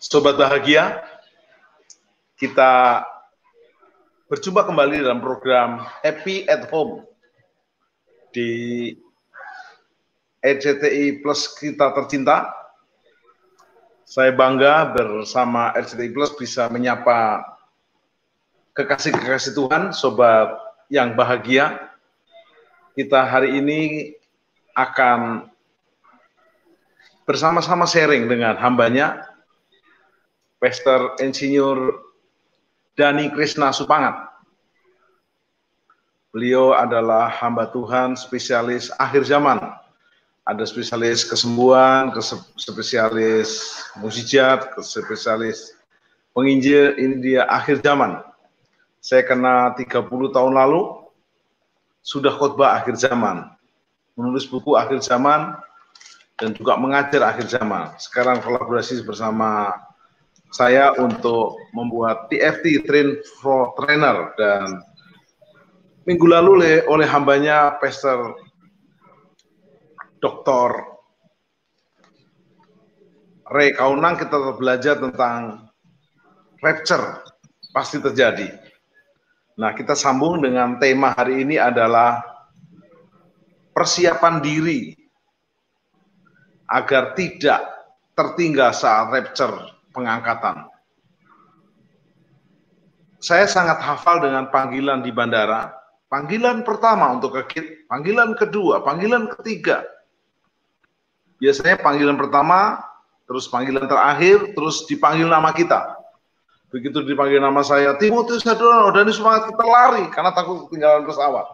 Sobat bahagia, kita berjumpa kembali dalam program Happy at Home di RCTI Plus kita tercinta. Saya bangga bersama RCTI Plus bisa menyapa kekasih-kekasih Tuhan, sobat yang bahagia. Kita hari ini akan bersama-sama sharing dengan hambanya, Pastor Insinyur Dhani Krishna Supangat. Beliau adalah hamba Tuhan, spesialis akhir zaman. Ada spesialis kesembuhan, spesialis mukjizat, spesialis penginjil. Ini dia akhir zaman. Saya kenal 30 tahun lalu, sudah khotbah akhir zaman, menulis buku akhir zaman, dan juga mengajar akhir zaman. Sekarang kolaborasi bersama saya untuk membuat TFT Train for Trainer, dan minggu lalu oleh hambanya Pastor Dr. Ray Kaunang kita belajar tentang rapture, pasti terjadi. Nah, kita sambung dengan tema hari ini adalah persiapan diri agar tidak tertinggal saat rapture, pengangkatan. Saya sangat hafal dengan panggilan di bandara. Panggilan pertama untuk ke gate, panggilan kedua, panggilan ketiga. Biasanya panggilan pertama, terus panggilan terakhir, terus dipanggil nama kita. Begitu dipanggil nama saya, Timotius Hadrono, dan semangat kita lari karena takut ketinggalan pesawat.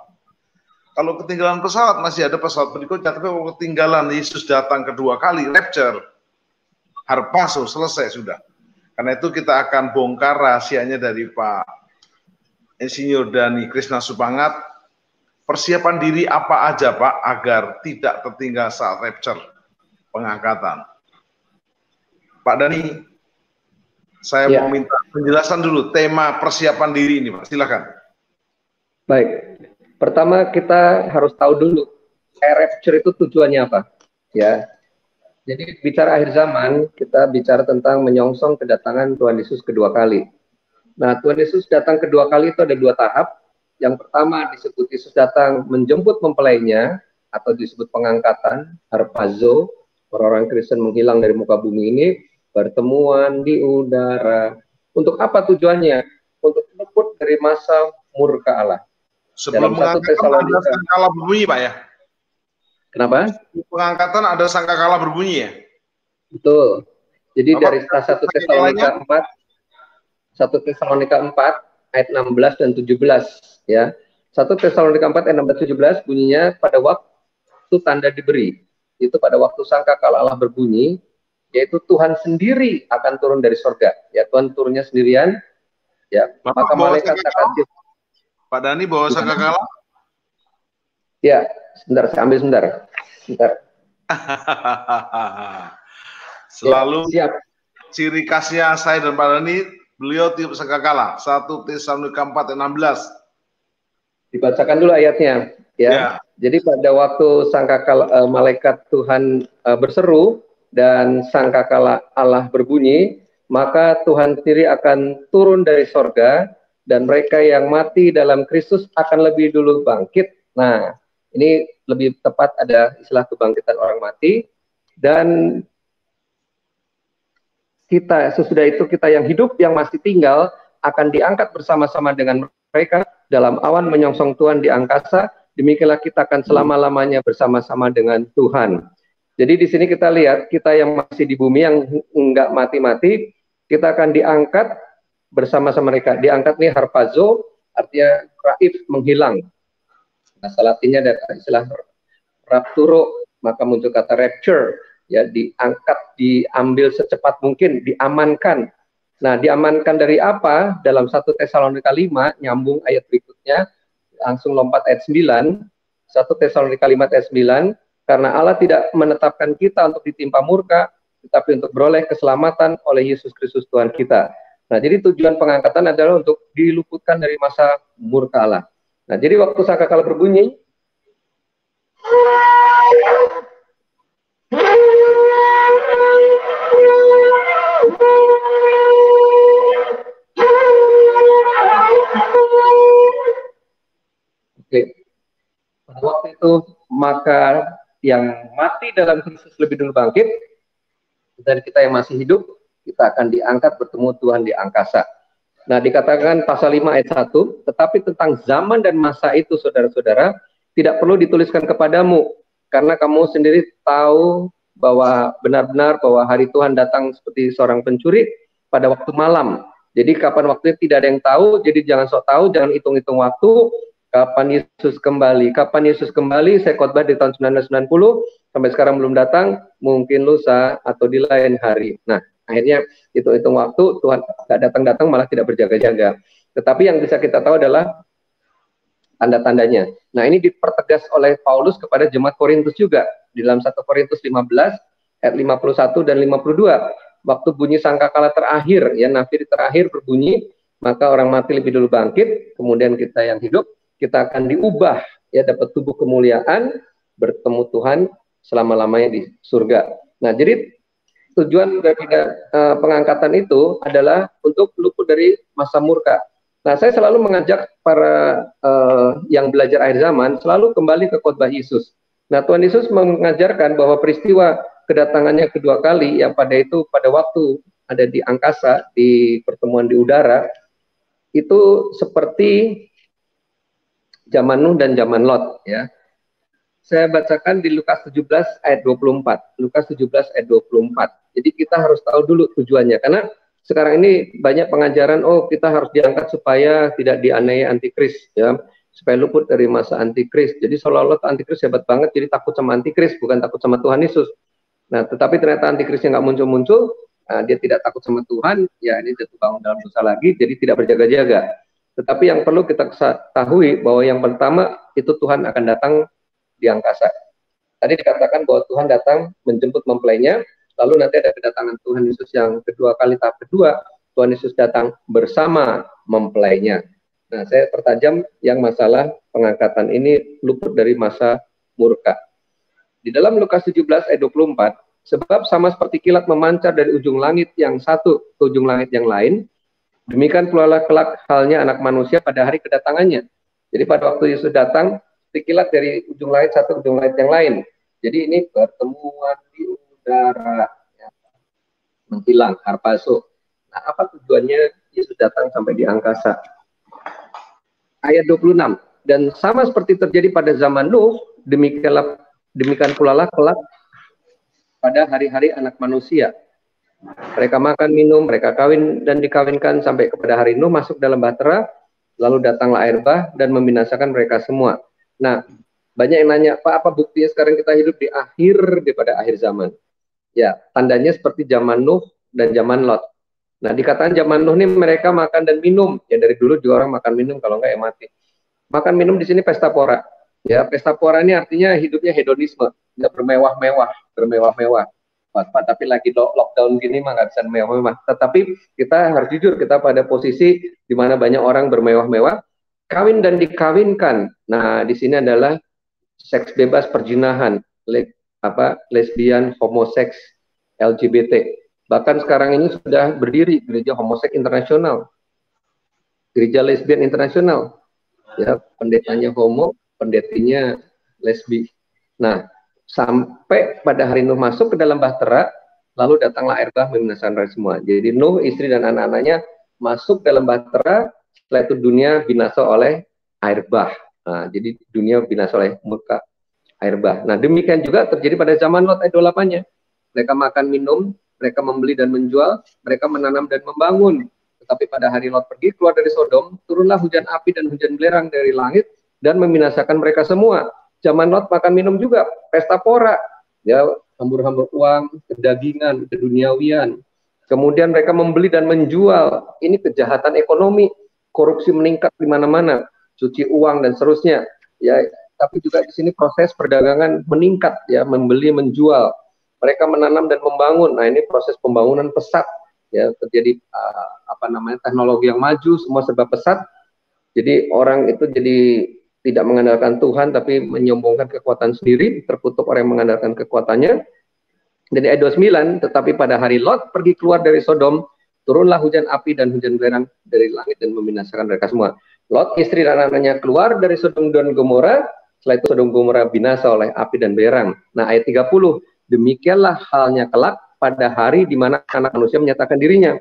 Kalau ketinggalan pesawat masih ada pesawat berikutnya, tapi kalau ketinggalan Yesus datang kedua kali, rapture, harpazo, selesai sudah. Karena itu kita akan bongkar rahasianya dari Pak Insinyur Dhani Krishna Supangat. Persiapan diri apa aja Pak agar tidak tertinggal saat rapture, pengangkatan. Pak Dhani, saya mau minta penjelasan dulu tema persiapan diri ini Pak, silakan. Baik, pertama kita harus tahu dulu rapture itu tujuannya apa, ya. Jadi bicara akhir zaman, kita bicara tentang menyongsong kedatangan Tuhan Yesus kedua kali. Nah, Tuhan Yesus datang kedua kali itu ada dua tahap. Yang pertama disebut Yesus datang menjemput mempelainya, atau disebut pengangkatan, harpazo, orang-orang Kristen menghilang dari muka bumi ini, pertemuan di udara. Untuk apa tujuannya? Untuk luput dari masa murka Allah. Sebelum pengangkatan ada sangkakala berbunyi Pak ya? Kenapa? Pengangkatan ada sangkakala berbunyi ya? Betul. Jadi dari 1 Tesalonika 4 ayat 16 dan 17 ya. 1 Tesalonika 4 ayat 16 17 bunyinya pada waktu tanda diberi. Itu pada waktu sangkakala Allah berbunyi, yaitu Tuhan sendiri akan turun dari sorga. Ya, Tuhan turunnya sendirian. Ya, maka malaikat akan Pak Dhani bawa sangkakala? Ya, sebentar, saya ambil sebentar. Selalu ya, siap. Ciri khasnya saya dan Pak Dhani, beliau tiup sangkakala. 1 Tesalonika 4 ayat 16. Dibacakan dulu ayatnya. Ya. Jadi pada waktu sangkakala malaikat Tuhan berseru dan sangkakala Allah berbunyi, maka Tuhan sendiri akan turun dari sorga, dan mereka yang mati dalam Kristus akan lebih dulu bangkit. Nah, ini lebih tepat ada istilah kebangkitan orang mati. Dan kita, sesudah itu kita yang hidup, yang masih tinggal, akan diangkat bersama-sama dengan mereka dalam awan menyongsong Tuhan di angkasa. Demikianlah kita akan selama-lamanya bersama-sama dengan Tuhan. Jadi di sini kita lihat, kita yang masih di bumi, yang enggak mati-mati, kita akan diangkat bersama-sama mereka. Diangkat nih harpazo, artinya raib, menghilang. Bahasa Latinnya ada istilah rapturo, maka muncul kata rapture, ya, diangkat, diambil secepat mungkin, diamankan. Nah, diamankan dari apa? Dalam 1 Tesalonika 5, nyambung ayat berikutnya, langsung lompat ayat 9, 1 Tesalonika 5 ayat 9, karena Allah tidak menetapkan kita untuk ditimpa murka, tetapi untuk beroleh keselamatan oleh Yesus Kristus Tuhan kita. Nah, jadi tujuan pengangkatan adalah untuk diluputkan dari masa murka Allah. Nah, jadi waktu sangkakala berbunyi, itu maka yang mati dalam Kristus lebih dulu bangkit, dan kita yang masih hidup, kita akan diangkat bertemu Tuhan di angkasa. Nah, dikatakan pasal 5 ayat 1, tetapi tentang zaman dan masa itu, saudara-saudara, tidak perlu dituliskan kepadamu, karena kamu sendiri tahu bahwa benar-benar bahwa hari Tuhan datang seperti seorang pencuri pada waktu malam. Jadi kapan waktunya tidak ada yang tahu, jadi jangan sok tahu, jangan hitung-hitung waktu, kapan Yesus kembali. Kapan Yesus kembali, saya khotbah di tahun 1990, sampai sekarang belum datang, mungkin lusa atau di lain hari. Nah, akhirnya hitung-hitung waktu, Tuhan nggak datang-datang malah tidak berjaga-jaga. Tetapi yang bisa kita tahu adalah tanda-tandanya. Nah, ini dipertegas oleh Paulus kepada jemaat Korintus juga. Di dalam 1 Korintus 15, ayat 51 dan 52. Waktu bunyi sangkakala terakhir, ya nafir terakhir berbunyi, maka orang mati lebih dulu bangkit, kemudian kita yang hidup, kita akan diubah, ya dapat tubuh kemuliaan, bertemu Tuhan selama-lamanya di surga. Nah, jadi tujuan dari pengangkatan itu adalah untuk luput dari masa murka. Nah, saya selalu mengajak para yang belajar akhir zaman selalu kembali ke khotbah Yesus. Nah, Tuhan Yesus mengajarkan bahwa peristiwa kedatangannya kedua kali, yang pada waktu ada di angkasa, di pertemuan di udara, itu seperti zaman Nuh dan zaman Lot, ya. Saya bacakan di Lukas 17 ayat 24. Lukas 17 ayat 24. Jadi kita harus tahu dulu tujuannya, karena sekarang ini banyak pengajaran, oh kita harus diangkat supaya tidak dianiaya antikris, ya, supaya luput dari masa antikris. Jadi seolah-olah antikris hebat banget, jadi takut sama antikris, bukan takut sama Tuhan Yesus. Nah, tetapi ternyata antikrisnya nggak muncul-muncul, dia tidak takut sama Tuhan, ya ini jatuh bangun dalam dosa lagi, jadi tidak berjaga-jaga. Tetapi yang perlu kita ketahui bahwa yang pertama itu Tuhan akan datang di angkasa. Tadi dikatakan bahwa Tuhan datang menjemput mempelainya, lalu nanti ada kedatangan Tuhan Yesus yang kedua kali, tahap kedua, Tuhan Yesus datang bersama mempelainya. Nah, saya pertajam yang masalah pengangkatan ini luput dari masa murka. Di dalam Lukas 17 ayat 24, sebab sama seperti kilat memancar dari ujung langit yang satu ke ujung langit yang lain, demikian pula kelak halnya anak manusia pada hari kedatangannya. Jadi pada waktu Yesus datang, kilat dari ujung langit satu ke ujung langit yang lain. Jadi ini pertemuan di udara, ya, menghilang, harpazo. Nah, apa tujuannya Yesus datang sampai di angkasa? Ayat 26, dan sama seperti terjadi pada zaman Nuh, demikian pula kelak pada hari-hari anak manusia. Mereka makan, minum, mereka kawin dan dikawinkan sampai kepada hari Nuh masuk dalam bahtera, lalu datanglah air bah dan membinasakan mereka semua. Nah, banyak yang nanya, Pak, apa buktinya sekarang kita hidup di akhir daripada akhir zaman? Ya, tandanya seperti zaman Nuh dan zaman Lot. Nah, dikatakan zaman Nuh ini mereka makan dan minum. Ya, dari dulu juga orang makan minum, kalau enggak ya mati. Makan minum di sini pesta pora. Ya, pesta pora ini artinya hidupnya hedonisme, nggak bermewah-mewah. Pak, tapi lagi lockdown gini mah nggak bisa mewah-mewah. Tetapi kita harus jujur, kita pada posisi di mana banyak orang bermewah-mewah, kawin dan dikawinkan. Nah, di sini adalah seks bebas, perjinahan, lesbian, homoseks, LGBT. Bahkan sekarang ini sudah berdiri gereja homoseks internasional, gereja lesbian internasional. Ya, pendetanya homo, pendetinya lesbi. Nah, sampai pada hari Nuh masuk ke dalam bahtera, lalu datanglah air bah membinasakan mereka semua. Jadi Nuh, istri dan anak-anaknya masuk dalam bahtera, setelah itu dunia binasa oleh air bah. Nah, jadi dunia binasa oleh murka air bah. Nah, demikian juga terjadi pada zaman Lot ayat 28-nya. Mereka makan minum, mereka membeli dan menjual, mereka menanam dan membangun. Tetapi pada hari Lot pergi keluar dari Sodom, turunlah hujan api dan hujan belerang dari langit dan membinasakan mereka semua. Zaman Lot makan minum juga, pesta pora, ya, hambur-hambur uang, kedagingan, keduniawian. Kemudian mereka membeli dan menjual. Ini kejahatan ekonomi, korupsi meningkat di mana-mana, cuci uang dan seterusnya. Ya, tapi juga di sini proses perdagangan meningkat, ya, membeli menjual. Mereka menanam dan membangun. Nah, ini proses pembangunan pesat, ya, terjadi teknologi yang maju, semua serba pesat. Jadi orang itu jadi tidak mengandalkan Tuhan, tapi menyombongkan kekuatan sendiri, terkutuk orang yang mengandalkan kekuatannya. Dan ayat 29, tetapi pada hari Lot pergi keluar dari Sodom, turunlah hujan api dan hujan belerang dari langit dan membinasakan mereka semua. Lot, istri dan anak-anaknya keluar dari Sodom dan Gomora, setelah itu Sodom Gomora binasa oleh api dan belerang. Nah, ayat 30, demikianlah halnya kelak pada hari di mana anak manusia menyatakan dirinya.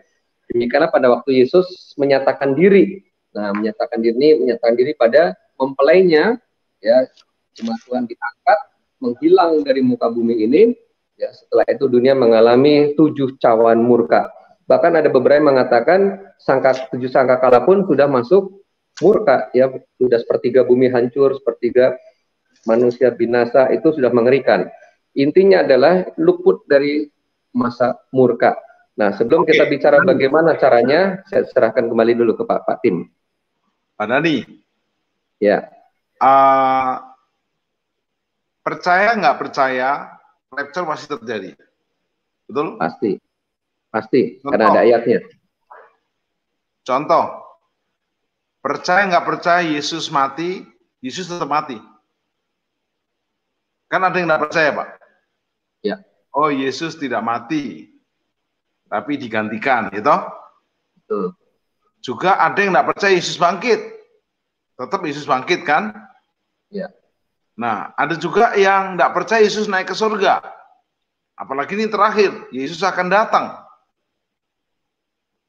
Demikianlah pada waktu Yesus menyatakan diri. Nah, menyatakan diri pada mempelainya, ya, jemaat Tuhan diangkat, menghilang dari muka bumi ini. Ya, setelah itu dunia mengalami 7 cawan murka. Bahkan ada beberapa yang mengatakan 7 sangkakala pun sudah masuk murka, ya, sudah sepertiga bumi hancur, sepertiga manusia binasa, itu sudah mengerikan. Intinya adalah luput dari masa murka. Nah, sebelum kita bicara bagaimana caranya, saya serahkan kembali dulu ke Pak Tim. Pak Dani. Ya. Percaya nggak percaya, rapture masih terjadi. Betul? Pasti. Karena ada ayatnya. Contoh, percaya nggak percaya Yesus mati, Yesus tetap mati. Kan ada yang nggak percaya, Pak? Ya. Oh, Yesus tidak mati, tapi digantikan, gitu. Betul. Juga ada yang nggak percaya Yesus bangkit, tetap Yesus bangkit, kan? Ya. Nah, ada juga yang nggak percaya Yesus naik ke surga. Apalagi ini terakhir, Yesus akan datang.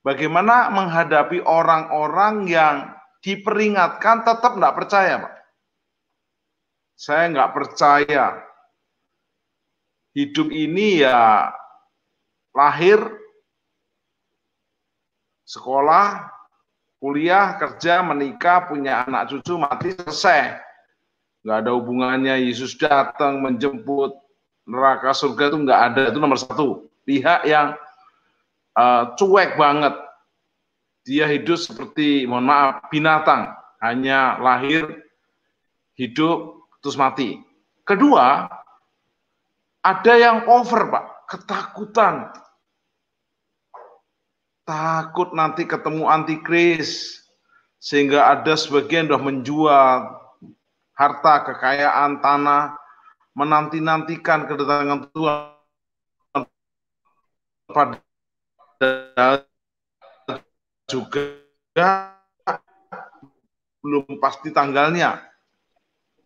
Bagaimana menghadapi orang-orang yang diperingatkan tetap nggak percaya, Pak? Saya nggak percaya. Hidup ini ya lahir, sekolah, kuliah, kerja, menikah, punya anak cucu, mati, selesai. Nggak ada hubungannya Yesus datang, menjemput, neraka, surga itu nggak ada. Itu nomor 1. Pihak yang cuek banget. Dia hidup seperti, mohon maaf, binatang. Hanya lahir, hidup, terus mati. Kedua, ada yang over, Pak. Ketakutan. Takut nanti ketemu antikris. Sehingga ada sebagian sudah menjual harta, kekayaan, tanah. Menanti-nantikan kedatangan Tuhan. Padahal juga belum pasti tanggalnya.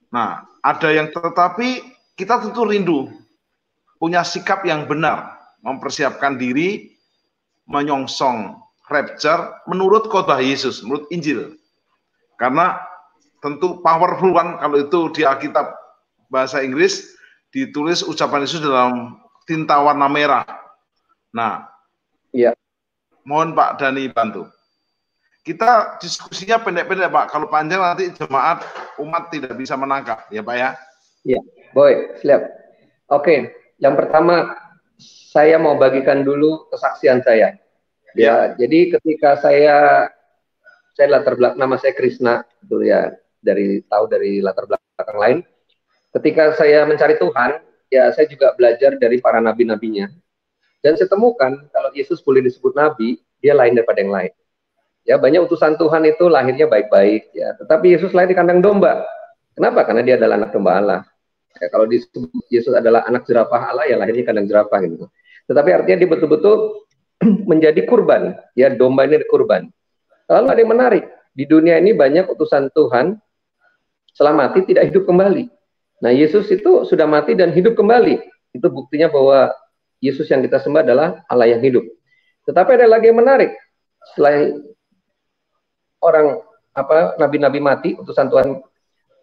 Nah, ada yang tetapi kita tentu rindu punya sikap yang benar, mempersiapkan diri menyongsong rapture menurut khotbah Yesus, menurut Injil. Karena tentu powerful kan kalau itu di Alkitab bahasa Inggris ditulis ucapan Yesus dalam tinta warna merah. Nah, ya. Mohon Pak Dani bantu. Kita diskusinya pendek-pendek, Pak. Kalau panjang nanti jemaat umat tidak bisa menangkap, ya Pak ya? Iya, boleh, siap. Oke, yang pertama saya mau bagikan dulu kesaksian saya. Ya, jadi ketika saya latar belakang, nama saya Krishna, betul ya, dari latar belakang lain. Ketika saya mencari Tuhan, ya saya juga belajar dari para nabi-nabinya. Dan saya temukan kalau Yesus boleh disebut nabi, dia lain daripada yang lain. Ya, banyak utusan Tuhan itu lahirnya baik-baik, ya. Tetapi Yesus lahir di kandang domba. Kenapa? Karena dia adalah anak domba Allah. Ya, kalau disebut Yesus adalah anak jerapah Allah, ya lahirnya kandang jerapah gitu. Tetapi artinya dia betul-betul menjadi kurban. Ya, domba ini kurban. Lalu ada yang menarik. Di dunia ini banyak utusan Tuhan setelah mati tidak hidup kembali. Nah, Yesus itu sudah mati dan hidup kembali. Itu buktinya bahwa Yesus yang kita sembah adalah Allah yang hidup. Tetapi ada lagi yang menarik. Setelah orang nabi-nabi mati, utusan Tuhan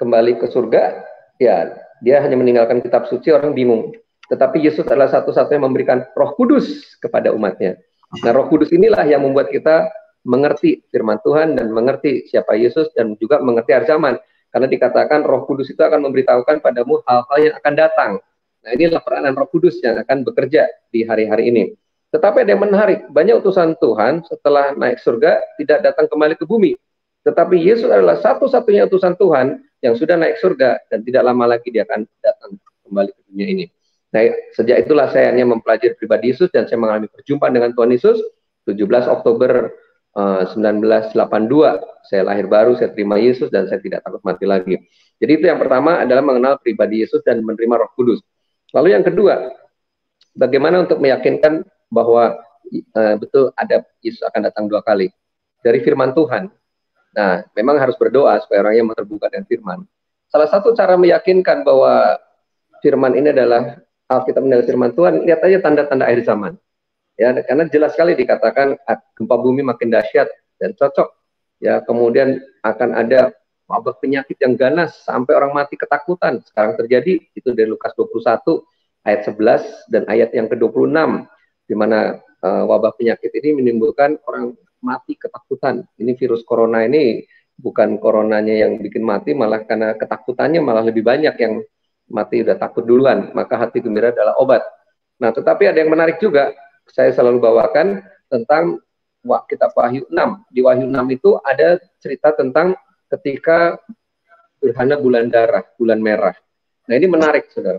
kembali ke surga, ya dia hanya meninggalkan kitab suci, orang bingung. Tetapi Yesus adalah satu-satunya memberikan Roh Kudus kepada umatnya. Nah, Roh Kudus inilah yang membuat kita mengerti firman Tuhan dan mengerti siapa Yesus dan juga mengerti akhir zaman. Karena dikatakan Roh Kudus itu akan memberitahukan padamu hal-hal yang akan datang. Nah, inilah peranan Roh Kudus yang akan bekerja di hari-hari ini. Tetapi ada yang menarik, banyak utusan Tuhan setelah naik surga tidak datang kembali ke bumi. Tetapi Yesus adalah satu-satunya utusan Tuhan yang sudah naik surga dan tidak lama lagi dia akan datang kembali ke dunia ini. Nah, sejak itulah saya hanya mempelajari pribadi Yesus dan saya mengalami perjumpaan dengan Tuhan Yesus 17 Oktober 1982. Saya lahir baru, saya terima Yesus dan saya tidak takut mati lagi. Jadi itu yang pertama adalah mengenal pribadi Yesus dan menerima Roh Kudus. Lalu yang kedua, bagaimana untuk meyakinkan bahwa betul ada Yesus akan datang 2 kali dari firman Tuhan. Nah, memang harus berdoa supaya orangnya mau terbuka dengan firman. salah satu cara meyakinkan bahwa firman ini adalah Alkitab adalah firman Tuhan, lihat aja tanda-tanda akhir zaman. Ya, karena jelas sekali dikatakan gempa bumi makin dahsyat dan cocok. Ya, kemudian akan ada wabah penyakit yang ganas sampai orang mati ketakutan. Sekarang terjadi itu dari Lukas 21 ayat 11 dan ayat yang ke-26 di mana wabah penyakit ini menimbulkan orang mati ketakutan. Ini virus corona ini bukan coronanya yang bikin mati, malah karena ketakutannya malah lebih banyak yang mati udah takut duluan, maka hati gembira adalah obat. Nah, tetapi ada yang menarik juga, saya selalu bawakan tentang kitab Wahyu 6. Di Wahyu 6 itu ada cerita tentang ketika gerhana bulan darah, bulan merah. Nah, ini menarik, saudara.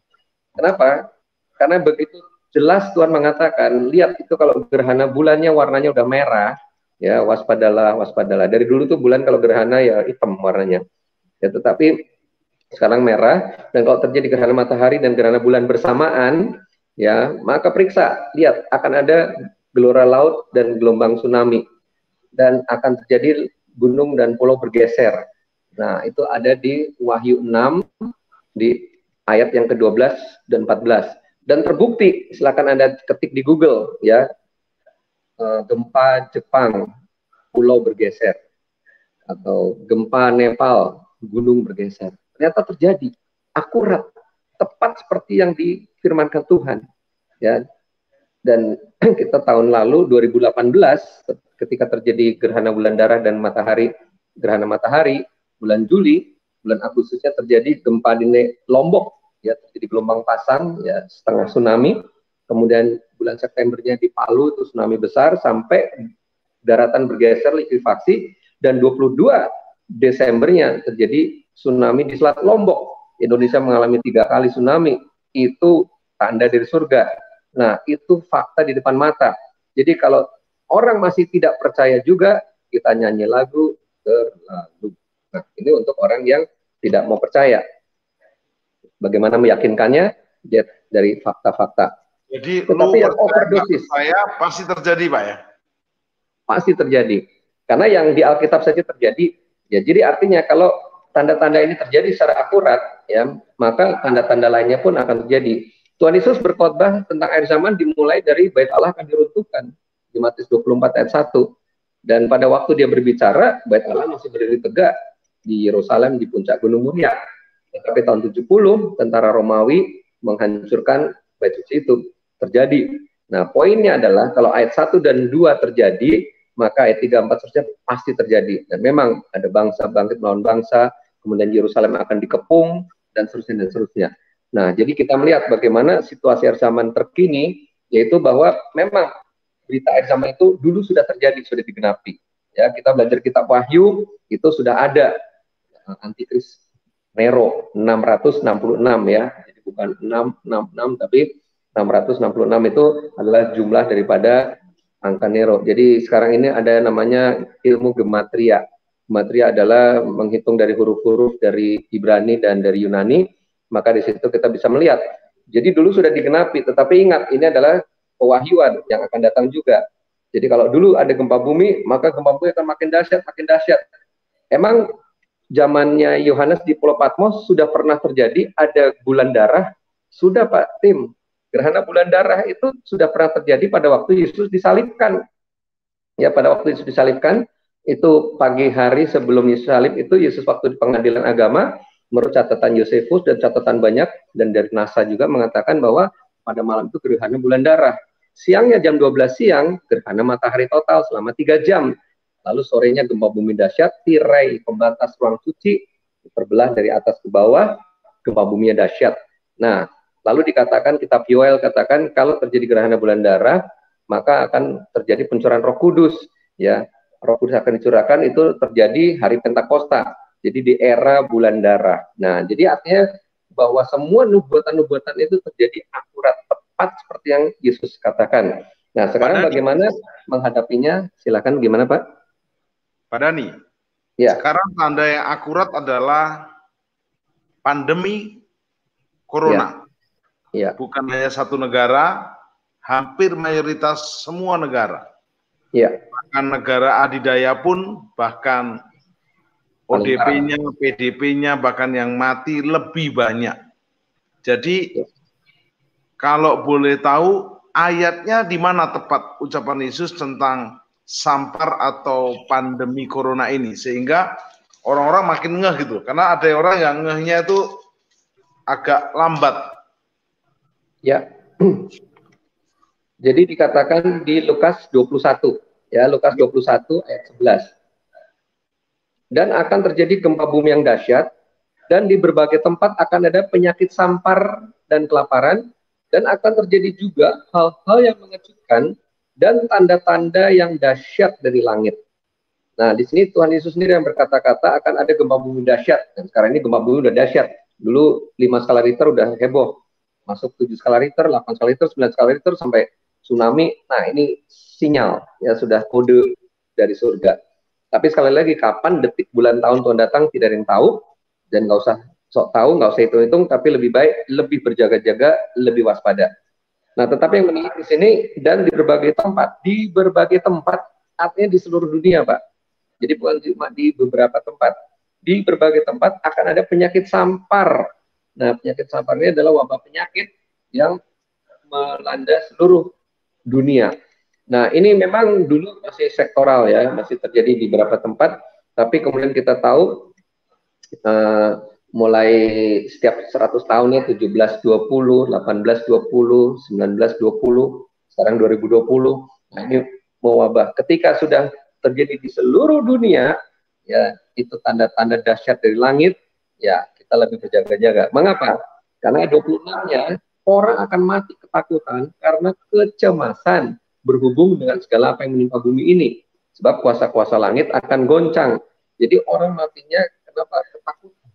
Kenapa? Karena begitu jelas Tuhan mengatakan, lihat itu kalau gerhana bulannya warnanya udah merah, ya waspadalah, waspadalah. Dari dulu tuh bulan kalau gerhana ya hitam warnanya. Ya, tetapi sekarang merah, dan kalau terjadi gerhana matahari dan gerhana bulan bersamaan, ya maka periksa, lihat akan ada gelora laut dan gelombang tsunami, dan akan terjadi gunung dan pulau bergeser. Nah, itu ada di Wahyu 6 di ayat yang ke-12 dan 14. Dan terbukti, silakan Anda ketik di Google ya, gempa Jepang, pulau bergeser, atau gempa Nepal, gunung bergeser. Ternyata terjadi, akurat, tepat seperti yang difirmankan Tuhan. Ya, dan kita tahun lalu 2018 ketika terjadi gerhana bulan darah dan gerhana matahari, bulan Juli, bulan Agustusnya terjadi gempa di Lombok, ya terjadi gelombang pasang, ya setengah tsunami. Kemudian bulan Septembernya di Palu itu tsunami besar sampai daratan bergeser, likuifaksi, dan 22 Desembernya terjadi tsunami di Selat Lombok. Indonesia mengalami 3 kali tsunami, itu tanda dari surga. Nah, itu fakta di depan mata. Jadi kalau orang masih tidak percaya juga, kita nyanyi lagu terlalu. Nah, ini untuk orang yang tidak mau percaya. Bagaimana meyakinkannya? Dari fakta-fakta. Jadi, tetapi yang overdosis, saya pasti terjadi, Pak ya? Pasti terjadi. Karena yang di Alkitab saja terjadi. Ya, jadi artinya kalau tanda-tanda ini terjadi secara akurat, ya, maka tanda-tanda lainnya pun akan terjadi. Tuhan Yesus berkhotbah tentang akhir zaman dimulai dari Bait Allah akan diruntuhkan di Matius 24 ayat 1. Dan pada waktu dia berbicara, Bait Allah masih berdiri tegak di Yerusalem di puncak Gunung Muria. Tetapi tahun 70 tentara Romawi menghancurkan Bait Suci itu terjadi. Nah, poinnya adalah kalau ayat 1 dan 2 terjadi, maka ayat 3, 4 seterusnya pasti terjadi. Dan memang ada bangsa bangkit melawan bangsa, kemudian Yerusalem akan dikepung, dan seterusnya dan seterusnya. Nah, jadi kita melihat bagaimana situasi akhir zaman terkini, yaitu bahwa memang berita akhir zaman itu dulu sudah terjadi, sudah digenapi. Ya, kita belajar kitab Wahyu, itu sudah ada antikris Nero 666 ya. Jadi bukan 666 tapi 666 itu adalah jumlah daripada angka Nero. Jadi sekarang ini ada namanya ilmu gematria. Gematria adalah menghitung dari huruf-huruf dari Ibrani dan dari Yunani. Maka di situ kita bisa melihat. Jadi dulu sudah digenapi, tetapi ingat ini adalah pewahyuan yang akan datang juga. Jadi kalau dulu ada gempa bumi, maka gempa bumi akan makin dahsyat, makin dahsyat. Emang zamannya Yohanes di Pulau Patmos sudah pernah terjadi ada bulan darah? Sudah, Pak Tim. Gerhana bulan darah itu sudah pernah terjadi pada waktu Yesus disalibkan. Ya, pada waktu Yesus disalibkan, itu pagi hari sebelum Yesus salib itu Yesus waktu di pengadilan agama, menurut catatan Yosefus dan catatan banyak dan dari NASA juga mengatakan bahwa pada malam itu gerhana bulan darah. Siangnya jam 12 siang, gerhana matahari total selama 3 jam. Lalu sorenya gempa bumi dahsyat, tirai pembatas ruang suci terbelah dari atas ke bawah, gempa bumi dahsyat. Nah, lalu dikatakan kitab Yoel katakan kalau terjadi gerhana bulan darah, maka akan terjadi pencurahan Roh Kudus. Ya, Roh Kudus akan dicurahkan itu terjadi hari Pentakosta. Jadi di era bulan darah. Nah, jadi artinya bahwa semua nubuatan-nubuatan itu terjadi akurat, tepat seperti yang Yesus katakan. Nah, sekarang bagaimana menghadapinya? Silakan, gimana Pak? Pak Dhani, ya. Sekarang tanda yang akurat adalah pandemi Corona. Ya. Bukan hanya satu negara, hampir mayoritas semua negara. Ya. Bahkan negara adidaya pun, bahkan ODP-nya, PDP-nya, bahkan yang mati lebih banyak. Jadi kalau boleh tahu ayatnya di mana tepat ucapan Yesus tentang sampar atau pandemi corona ini, sehingga orang-orang makin ngeh gitu. Karena ada orang yang ngehnya itu agak lambat. Ya. Jadi dikatakan di Lukas 21, ya, Lukas 21 ayat 11. Dan akan terjadi gempa bumi yang dahsyat, dan di berbagai tempat akan ada penyakit sampar dan kelaparan, dan akan terjadi juga hal-hal yang mengejutkan dan tanda-tanda yang dahsyat dari langit. Nah, di sini Tuhan Yesus sendiri yang berkata-kata akan ada gempa bumi dahsyat, dan sekarang ini gempa bumi udah dahsyat. Dulu 5 skala Richter udah heboh, masuk 7 skala Richter, 8 skala Richter, 9 skala Richter, sampai tsunami. Nah, ini sinyal, ya, sudah kode dari surga. Tapi sekali lagi, kapan, detik, bulan, tahun, Tuhan datang, tidak ada yang tahu. Dan nggak usah sok tahu, nggak usah hitung-hitung, tapi lebih baik, lebih berjaga-jaga, lebih waspada. Nah, tetapi yang menarik di sini, dan di berbagai tempat, artinya di seluruh dunia, Pak. Jadi bukan cuma di beberapa tempat. Di berbagai tempat akan ada penyakit sampar. Nah, penyakit sampar ini adalah wabah penyakit yang melanda seluruh dunia. Nah, ini memang dulu masih sektoral, ya, masih terjadi di beberapa tempat, tapi kemudian kita tahu mulai setiap 100 tahunnya 1720, 1820, 1920, sekarang 2020. Nah, ini mewabah. Ketika sudah terjadi di seluruh dunia, ya, itu tanda-tanda dahsyat dari langit, ya, kita lebih berjaga-jaga. Mengapa? Karena 26-nya orang akan mati ketakutan karena kecemasan berhubung dengan segala apa yang menimpa bumi ini. Sebab kuasa-kuasa langit akan goncang. Jadi orang matinya kenapa? Ketakutan.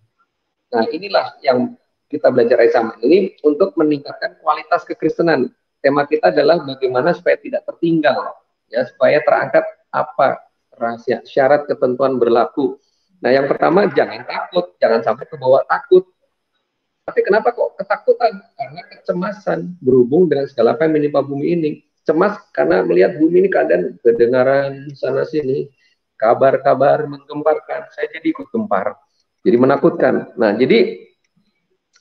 Nah, inilah yang kita belajar ayat zaman ini untuk meningkatkan kualitas kekristenan. Tema kita adalah bagaimana supaya tidak tertinggal, ya, supaya terangkat apa rahasia, syarat, ketentuan berlaku. Nah, yang pertama, jangan takut, jangan sampai kebawa takut. Tapi kenapa kok ketakutan? Karena kecemasan berhubung dengan segala apa yang menimpa bumi ini. Cemas karena melihat bumi ini keadaan kedengaran sana sini, kabar-kabar menggemparkan. Saya jadi ikut gempar, jadi menakutkan. Nah, jadi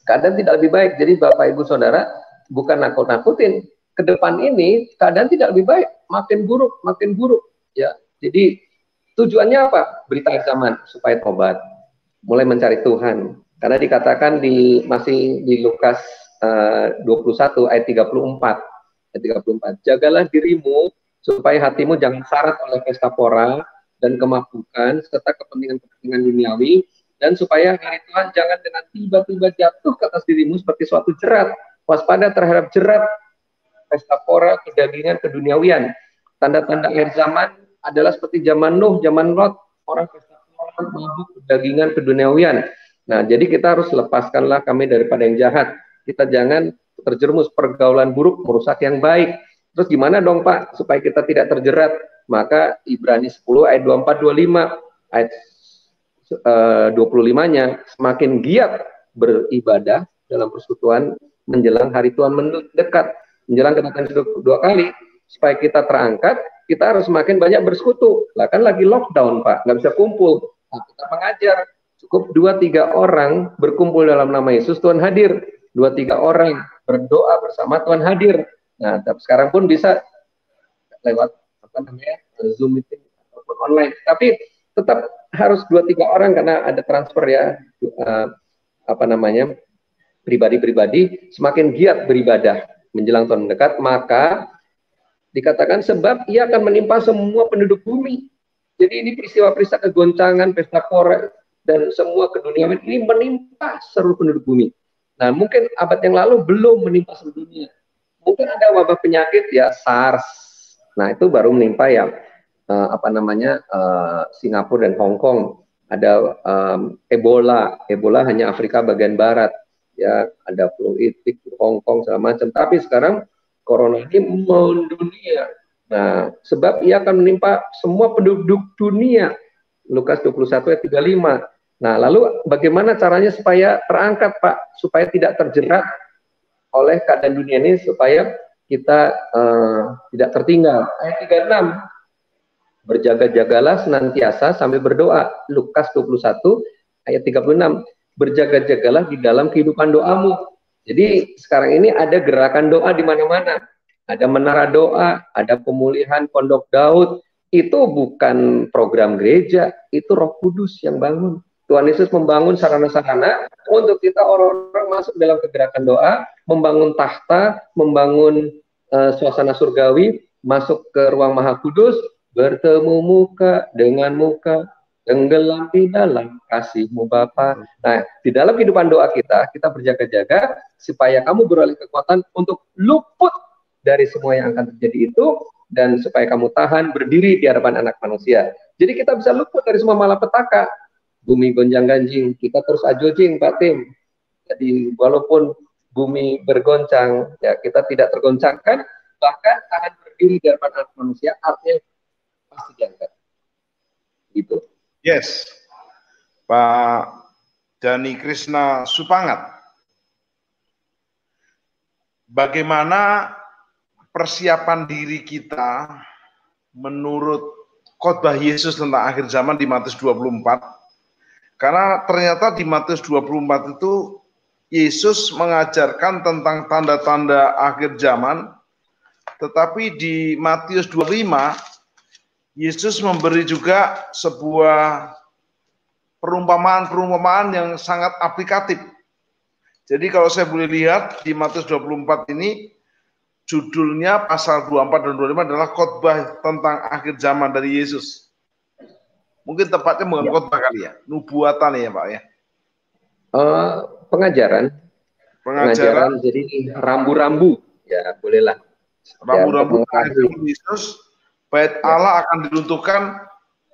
keadaan tidak lebih baik. Jadi Bapak Ibu Saudara, bukan nakut-nakutin. Ke depan ini keadaan tidak lebih baik, makin buruk, ya. Jadi tujuannya apa? Berita zaman supaya tobat, mulai mencari Tuhan. Karena dikatakan masih di Lukas 21 ayat 34. Ayat 34. Jagalah dirimu supaya hatimu jangan syarat oleh pesta pora dan kemabukan serta kepentingan-kepentingan duniawi, dan supaya hari Tuhan jangan dengan tiba-tiba jatuh ke atas dirimu seperti suatu jerat. Waspada terhadap jerat pesta pora, kedagingan, keduniawian. Tanda-tanda akhir zaman adalah seperti zaman Nuh, zaman Lot, orang pesta pora, mabuk, kedagingan, keduniawian. Nah, jadi kita harus lepaskanlah kami daripada yang jahat. Kita jangan terjerumus pergaulan buruk merusak yang baik. Terus gimana dong, Pak, supaya kita tidak terjerat? Maka Ibrani 10 ayat 24-25, ayat 25-nya, semakin giat beribadah dalam persekutuan menjelang hari Tuhan mendekat, menjelang kedatangan dua kali, supaya kita terangkat, kita harus semakin banyak bersekutu. Lah kan lagi lockdown, Pak, nggak bisa kumpul. Nah, kita mengajar, cukup 2-3 orang berkumpul dalam nama Yesus, Tuhan hadir. 2-3 orang berdoa bersama, Tuhan hadir. Nah, tapi sekarang pun bisa lewat Zoom meeting ataupun online. Tapi tetap harus 2-3 orang karena ada transfer, ya, pribadi-pribadi. Semakin giat beribadah menjelang Tuhan mendekat, maka dikatakan sebab ia akan menimpa semua penduduk bumi. Jadi ini peristiwa-peristiwa kegoncangan, pesta pora, dan semua keduniawian ini menimpa seluruh penduduk bumi. Nah, mungkin abad yang lalu belum menimpa seluruh dunia. Mungkin ada wabah penyakit, ya, SARS. Nah, itu baru menimpa yang Singapura dan Hong Kong. Ada Ebola hanya Afrika bagian barat, ya, ada fluid, Hong Kong segala macam. Tapi sekarang corona ini mendunia. Nah, sebab ia akan menimpa semua penduduk dunia. Lukas 21 ayat 35. Nah, lalu bagaimana caranya supaya terangkat, Pak? Supaya tidak terjerat oleh keadaan dunia ini, supaya kita tidak tertinggal. Ayat 36. Berjaga-jagalah senantiasa sambil berdoa. Lukas 21 ayat 36. Berjaga-jagalah di dalam kehidupan doamu. Jadi sekarang ini ada gerakan doa di mana-mana. Ada menara doa, ada pemulihan Pondok Daud. Itu bukan program gereja, itu Roh Kudus yang bangun. Tuhan Yesus membangun sarana-sarana untuk kita orang-orang masuk dalam kegerakan doa, membangun tahta, membangun suasana surgawi, masuk ke ruang Maha Kudus, bertemu muka dengan muka, tenggelam di dalam kasih-Mu Bapa. Nah, di dalam kehidupan doa kita berjaga-jaga supaya kamu beroleh kekuatan untuk luput dari semua yang akan terjadi itu, dan supaya kamu tahan berdiri di hadapan anak manusia. Jadi kita bisa luput dari semua malapetaka. Bumi gonjang-ganjing, kita terus ajojing, Pak Tim. Jadi walaupun bumi bergoncang, ya kita tidak tergoncangkan, bahkan tahan berdiri di hadapan anak manusia, artinya pasti diangkat. Gitu. Yes, Pak Dani Krishna Supangat. Bagaimana persiapan diri kita menurut khotbah Yesus tentang akhir zaman di Matius 24? Karena ternyata di Matius 24 itu Yesus mengajarkan tentang tanda-tanda akhir zaman, tetapi di Matius 25 Yesus memberi juga sebuah perumpamaan-perumpamaan yang sangat aplikatif. Jadi kalau saya boleh lihat di Matius 24 ini judulnya pasal 24 dan 25 adalah khotbah tentang akhir zaman dari Yesus. Mungkin tepatnya bukan khotbah kali ya, nubuatan ya Pak ya. Pengajaran, jadi rambu-rambu, ya bolehlah. Rambu-rambu Yesus, bait Allah akan diruntuhkan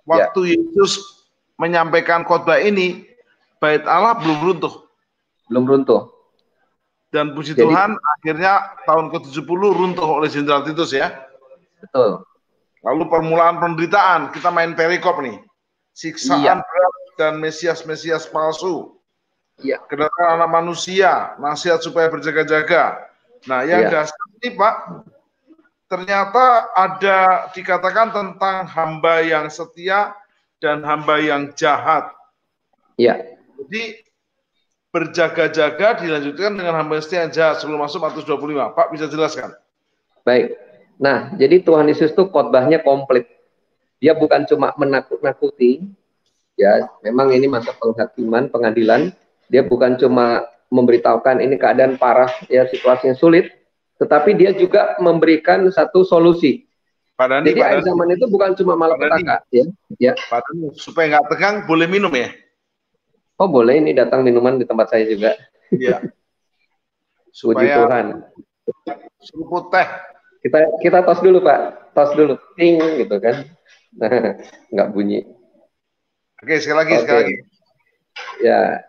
waktu Yesus menyampaikan khotbah ini, bait Allah belum runtuh. Belum runtuh. Dan puji Tuhan, akhirnya tahun ke-70 runtuh oleh Jenderal Titus ya. Betul. Lalu permulaan penderitaan, kita main perikop nih. Siksaan berat dan Mesias-Mesias palsu. Kedatangan anak manusia, nasihat supaya berjaga-jaga. Nah, yang dasar ini Pak, ternyata ada dikatakan tentang hamba yang setia dan hamba yang jahat. Iya. Jadi berjaga-jaga dilanjutkan dengan hamba yang setia yang jahat sebelum masuk Matius 25. Pak bisa jelaskan? Baik. Nah, jadi Tuhan Yesus itu khotbahnya komplit. Dia bukan cuma menakut-nakuti, ya memang ini masa penghakiman, pengadilan. Dia bukan cuma memberitahukan ini keadaan parah, ya situasinya sulit, tetapi dia juga memberikan satu solusi. Jadi akhir zaman itu bukan cuma malapetaka, ya. Pak Dani, supaya nggak tegang, boleh minum ya? Oh boleh, ini datang minuman di tempat saya juga. Iya. Puji Tuhan. Seruput teh. Kita tos dulu Pak, tos dulu, ting gitu kan. Nggak bunyi. Oke, sekali lagi. Ya,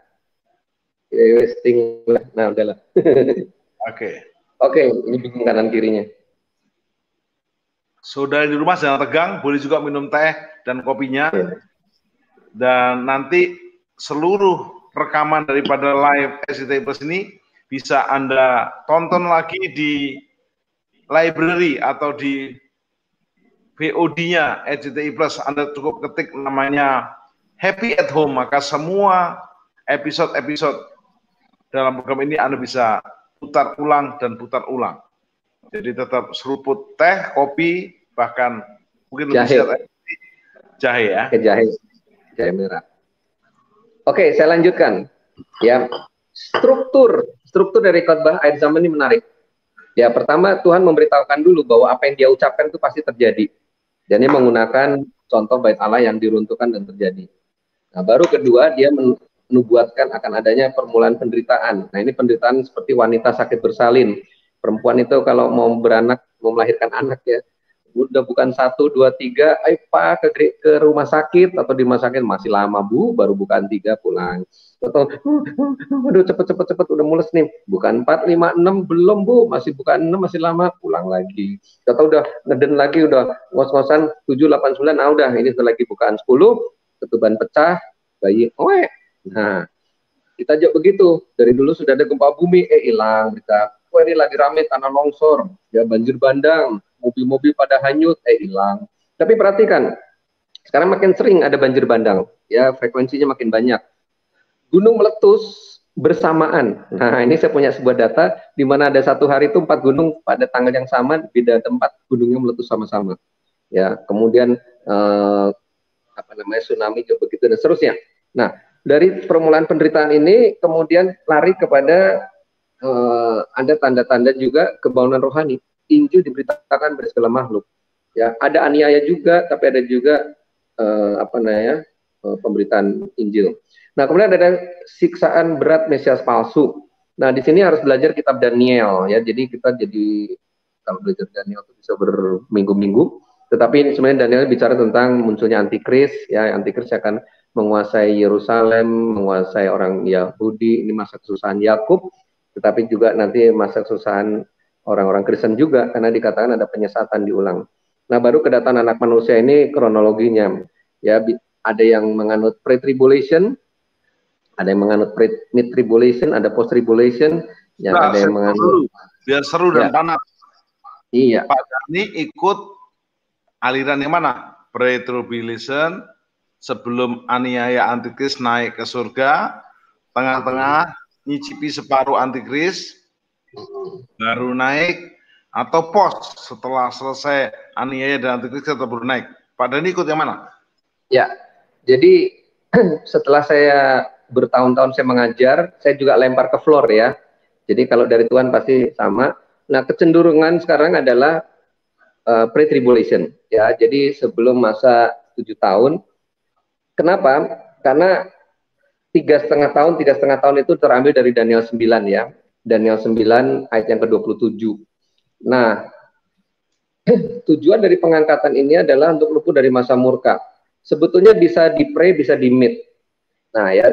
ting lah. Nah, udahlah. Oke, ini bingung kanan kirinya. Saudara di rumah jangan tegang, boleh juga minum teh dan kopinya. Dan nanti seluruh rekaman daripada live SCTI Plus ini bisa Anda tonton lagi di library atau di VOD-nya SCTI Plus. Anda cukup ketik namanya Happy at Home, maka semua episode-episode dalam program ini Anda bisa putar ulang dan putar ulang. Jadi tetap seruput teh, kopi, bahkan mungkin lebih jahe ya. Jahe merah. Oke, saya lanjutkan. Ya, struktur dari khotbah akhir zaman ini menarik. Ya, pertama Tuhan memberitahukan dulu bahwa apa yang dia ucapkan itu pasti terjadi. Dan dia menggunakan contoh bait Allah yang diruntuhkan dan terjadi. Nah, baru kedua dia menubuatkan akan adanya permulaan penderitaan. Nah, ini penderitaan seperti wanita sakit bersalin. Perempuan itu kalau mau beranak, mau melahirkan anak ya, udah bukan 1, 2, 3, ayo Pak ke rumah sakit atau di rumah sakit masih lama Bu, baru bukan 3 pulang. Atau aduh cepet udah mules nih, bukan 4, 5, 6 belum Bu, masih bukan 6 masih lama, pulang lagi. Atau udah ngeden lagi, udah ngos-ngosan 7, 8, 9, nah udah ini lagi bukaan 10, ketuban pecah, bayi oek. Nah, kita aja begitu, dari dulu sudah ada gempa bumi, hilang berita. Ini lagi rame tanah longsor, ya banjir bandang, mobil-mobil pada hanyut, hilang. Tapi perhatikan, Sekarang makin sering ada banjir bandang, ya frekuensinya makin banyak. Gunung meletus bersamaan. Nah, ini saya punya sebuah data di mana ada satu hari itu 4 gunung pada tanggal yang sama, beda tempat gunungnya meletus sama-sama. Ya, kemudian tsunami juga begitu dan seterusnya. Nah, dari permulaan penderitaan ini kemudian lari kepada ada tanda-tanda juga kebangunan rohani. Injil diberitakan pada segala makhluk. Ya, ada aniaya juga, tapi ada juga pemberitaan Injil. Nah, kemudian ada siksaan berat Mesias palsu. Nah, di sini harus belajar kitab Daniel ya. Jadi kalau belajar Daniel itu bisa berminggu-minggu. Tetapi sebenarnya Daniel bicara tentang munculnya antikris ya. Antikris akan menguasai Yerusalem, menguasai orang Yahudi, ini masa kesusahan Yakub, tetapi juga nanti masa kesusahan orang-orang Kristen juga karena dikatakan ada penyesatan diulang. Nah, baru kedatangan anak manusia ini kronologinya ya, ada yang menganut pre-tribulation, ada yang menganut mid-tribulation, ada post-tribulation, yang ada yang menganut biar seru dan panas. Iya. Pak Dhani ikut aliran yang mana? Pre-tribulation, sebelum aniaya antikris naik ke surga, tengah-tengah nyicipi separuh antikris, baru naik, atau pos setelah selesai aniaya dan antikris kita baru naik. Pak Dhani ikut yang mana? Ya, jadi setelah saya bertahun-tahun saya mengajar, saya juga lempar ke floor ya. Jadi kalau dari Tuhan pasti sama. Nah, kecenderungan sekarang adalah pre-tribulation ya. Jadi sebelum masa 7 tahun. Kenapa? Karena 3,5 tahun itu terambil dari Daniel 9 ya. Daniel 9 ayat yang ke-27. Nah, tujuan dari pengangkatan ini adalah untuk luput dari masa murka. Sebetulnya bisa di-pray, bisa di-mid. Nah ya,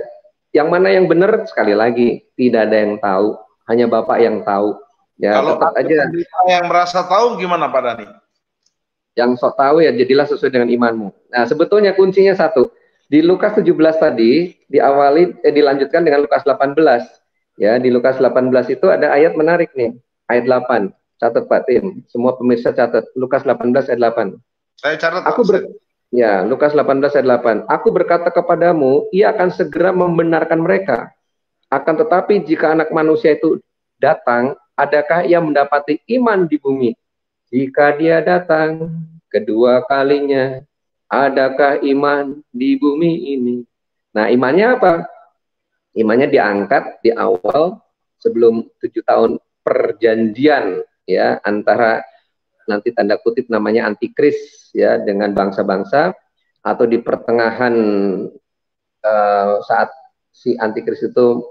yang mana yang benar sekali lagi tidak ada yang tahu, hanya Bapak yang tahu. Ya, kalau tetap aja. Yang merasa tahu gimana Pak Dhani? Yang sok tahu ya jadilah sesuai dengan imanmu. Nah, sebetulnya kuncinya satu. Di Lukas 17 tadi dilanjutkan dengan Lukas 18. Ya, di Lukas 18 itu ada ayat menarik nih, ayat 8. Catat Pak Tim, semua pemirsa catat. Lukas 18 ayat 8. Saya catat. Ya, Lukas 18 ayat 8. Aku berkata kepadamu, ia akan segera membenarkan mereka. Akan tetapi jika anak manusia itu datang, adakah ia mendapati iman di bumi? Jika dia datang kedua kalinya, adakah iman di bumi ini? Nah, imannya apa? Imannya diangkat di awal sebelum 7 tahun perjanjian ya antara nanti tanda kutip namanya antikris ya dengan bangsa-bangsa, atau di pertengahan saat si antikris itu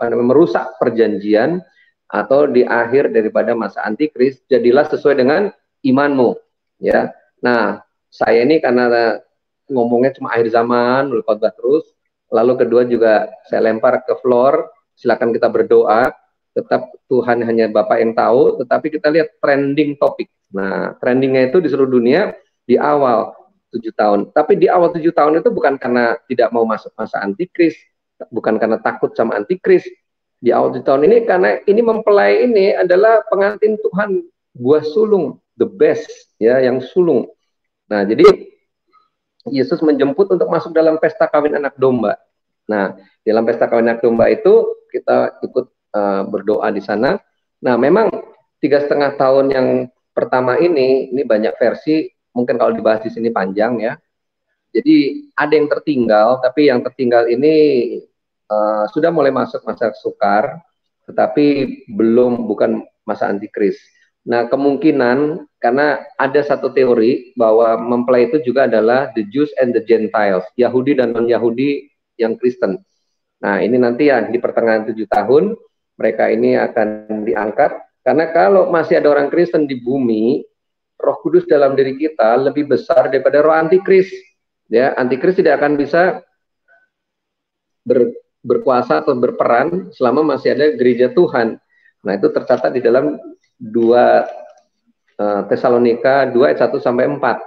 merusak perjanjian, atau di akhir daripada masa antikris, jadilah sesuai dengan imanmu ya. Nah, saya ini karena ngomongnya cuma akhir zaman, khotbah terus, lalu kedua juga saya lempar ke floor, silakan kita berdoa. Tetap Tuhan hanya Bapak yang tahu, tetapi kita lihat trending topik. Nah, trendingnya itu di seluruh dunia di awal 7 tahun. Tapi di awal 7 tahun itu bukan karena tidak mau masuk masa antikris, bukan karena takut sama antikris. Di awal 7 tahun ini karena ini mempelai ini adalah pengantin Tuhan, buah sulung, the best ya, yang sulung. Nah, jadi Yesus menjemput untuk masuk dalam pesta kawin anak domba. Nah, dalam pesta kawin anak domba itu kita ikut berdoa di sana. Nah, memang 3,5 tahun yang pertama ini banyak versi, mungkin kalau dibahas di sini panjang ya. Jadi ada yang tertinggal, tapi yang tertinggal ini sudah mulai masuk masa sukar, tetapi bukan masa antikris. Nah, kemungkinan karena ada satu teori bahwa mempelai itu juga adalah the Jews and the Gentiles, Yahudi dan non-Yahudi yang Kristen. Nah, ini nanti ya di pertengahan 7 tahun mereka ini akan diangkat, karena kalau masih ada orang Kristen di bumi, Roh Kudus dalam diri kita lebih besar daripada roh antikris. Ya, antikris tidak akan bisa berkuasa atau berperan selama masih ada gereja Tuhan. Nah, itu tercatat di dalam 2 Tesalonika 2 ayat 1 sampai 4.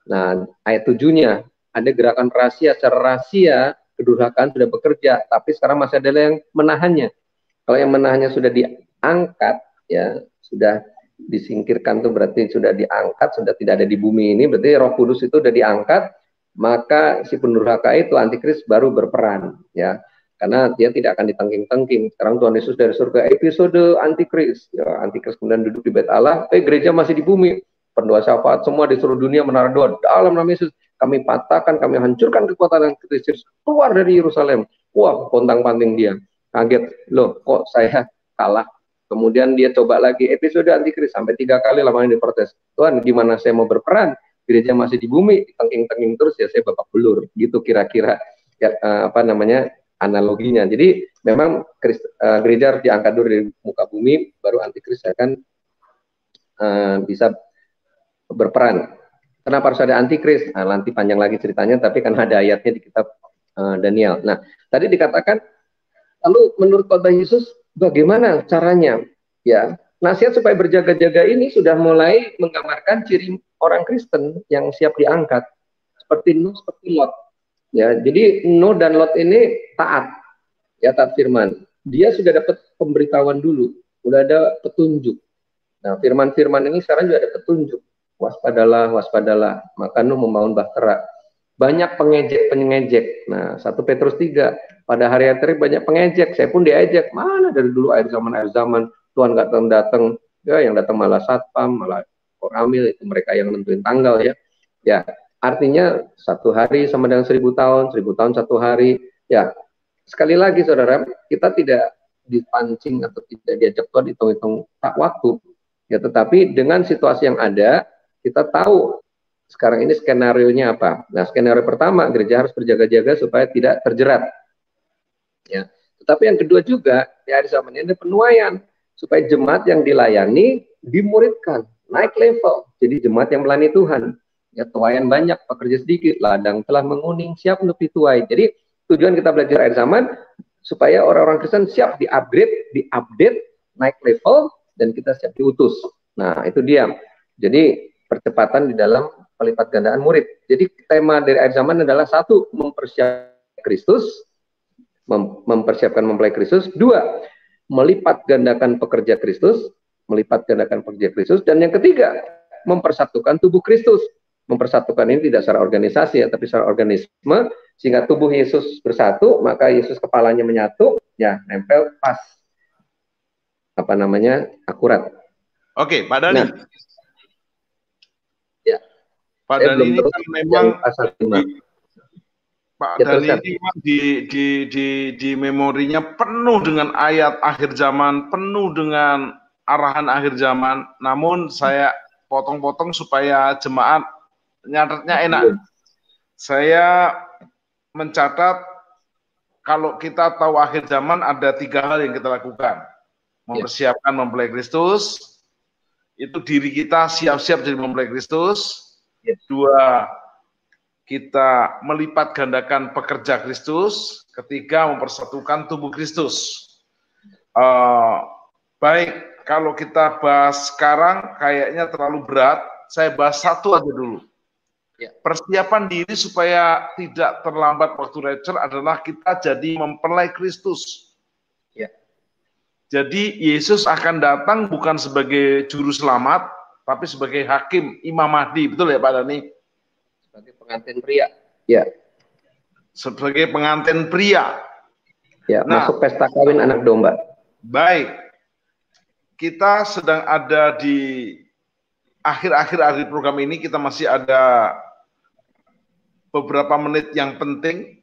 Nah, ayat 7-nya ada gerakan rahasia, secara rahasia kedurhakaan sudah bekerja, tapi sekarang masih ada yang menahannya. Kalau yang menahannya sudah diangkat, ya sudah disingkirkan, itu berarti sudah diangkat, sudah tidak ada di bumi ini, berarti Roh Kudus itu sudah diangkat, maka si pendurhaka itu antikris baru berperan, ya, karena dia tidak akan ditengking-tengking. Sekarang Tuhan Yesus dari surga, episode antikris, ya, antikris kemudian duduk di bait Allah, gereja masih di bumi, pendoa syafaat semua di seluruh dunia menaruh doa dalam nama Yesus, kami patahkan, kami hancurkan kekuatan antikris, keluar dari Yerusalem. Wah, pontang-panting dia, kaget, loh kok saya kalah. Kemudian dia coba lagi episode antikris sampai 3 kali, lamanya diprotes. Tuhan, gimana saya mau berperan? Gereja masih di bumi, tengking-tengking terus, ya saya babak belur. Gitu kira-kira ya, analoginya. Jadi memang gereja harus diangkat dulu dari muka bumi, baru antikris akan bisa berperan. Kenapa harus ada antikris? Nah, nanti panjang lagi ceritanya, tapi kan ada ayatnya di kitab Daniel. Nah, tadi dikatakan, lalu menurut khotbah Yesus, bagaimana caranya? Ya, nasihat supaya berjaga-jaga ini sudah mulai menggambarkan ciri orang Kristen yang siap diangkat, seperti Nuh, seperti Lot. Ya, jadi Nuh dan Lot ini taat, ya, taat firman. Dia sudah dapat pemberitahuan dulu, sudah ada petunjuk. Nah, firman-firman ini sekarang juga ada petunjuk. Waspadalah, waspadalah. Maka Nuh membangun bahtera. Banyak pengejek-pengejek. Nah, 1 Petrus 3. Pada hari akhir banyak pengejek. Saya pun diejek. Mana dari dulu air zaman Tuhan nggak datang. Ya, yang datang malah satpam, malah koramil, itu mereka yang nentuin tanggal, ya. Ya, artinya 1 hari sama dengan 1000 tahun, 1000 tahun 1 hari. Ya, sekali lagi saudara, kita tidak dipancing atau tidak diajak Tuhan hitung-hitung waktu. Ya, tetapi dengan situasi yang ada, kita tahu sekarang ini skenario-nya apa. Nah, skenario pertama, gereja harus berjaga-jaga supaya tidak terjerat. Ya, tetapi yang kedua juga, di akhir zaman ini ada penuaian, supaya jemaat yang dilayani dimuridkan, naik level. Jadi jemaat yang melayani Tuhan. Ya, tuaian banyak, pekerja sedikit, ladang telah menguning, siap untuk dituai. Jadi tujuan kita belajar akhir zaman supaya orang-orang Kristen siap diupdate, naik level, dan kita siap diutus. Nah, itu dia. Jadi percepatan di dalam pelipat gandaan murid. Jadi tema dari akhir zaman adalah 1, mempersiapkan Kristus, mempersiapkan mempelai Kristus. 2, melipat gandakan pekerja Kristus, melipat gandakan pekerja Kristus. Dan yang ketiga, mempersatukan tubuh Kristus. Mempersatukan ini tidak secara organisasi, ya, tapi secara organisme, sehingga tubuh Yesus bersatu, maka Yesus kepalanya menyatu, ya, nempel pas, akurat. Oke, Pak Dhani. Nah, ya, Pak Dhani ini kan memang Pak Dhani ini memang di memorinya penuh dengan ayat akhir zaman, penuh dengan arahan akhir zaman. Namun saya potong-potong supaya jemaat nyatetnya enak. Saya mencatat kalau kita tahu akhir zaman ada 3 hal yang kita lakukan. Mempersiapkan mempelai Kristus, itu diri kita siap-siap jadi mempelai Kristus. 2, kita melipat gandakan pekerja Kristus. 3, mempersatukan tubuh Kristus. Baik, kalau kita bahas sekarang kayaknya terlalu berat. Saya bahas 1 aja dulu. Persiapan diri supaya tidak terlambat waktu rapture adalah kita jadi mempelai Kristus. Jadi Yesus akan datang bukan sebagai juru selamat, tapi sebagai hakim, Imam Mahdi, betul ya Pak Dhani? Sebagai pengantin pria. Ya. Sebagai pengantin pria. Ya, nah, masuk pesta kawin anak domba. Baik. Kita sedang ada di akhir program ini, kita masih ada beberapa menit yang penting.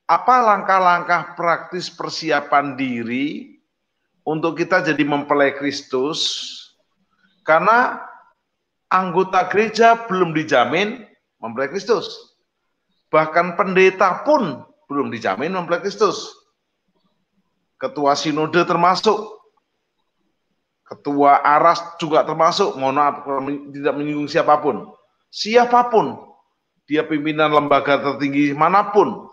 Apa langkah-langkah praktis persiapan diri untuk kita jadi mempelai Kristus? Karena anggota gereja belum dijamin mempelai Kristus. Bahkan pendeta pun belum dijamin mempelai Kristus. Ketua sinode termasuk. Ketua aras juga termasuk. Mohon maaf tidak menyinggung siapapun. Siapapun. Dia pimpinan lembaga tertinggi manapun.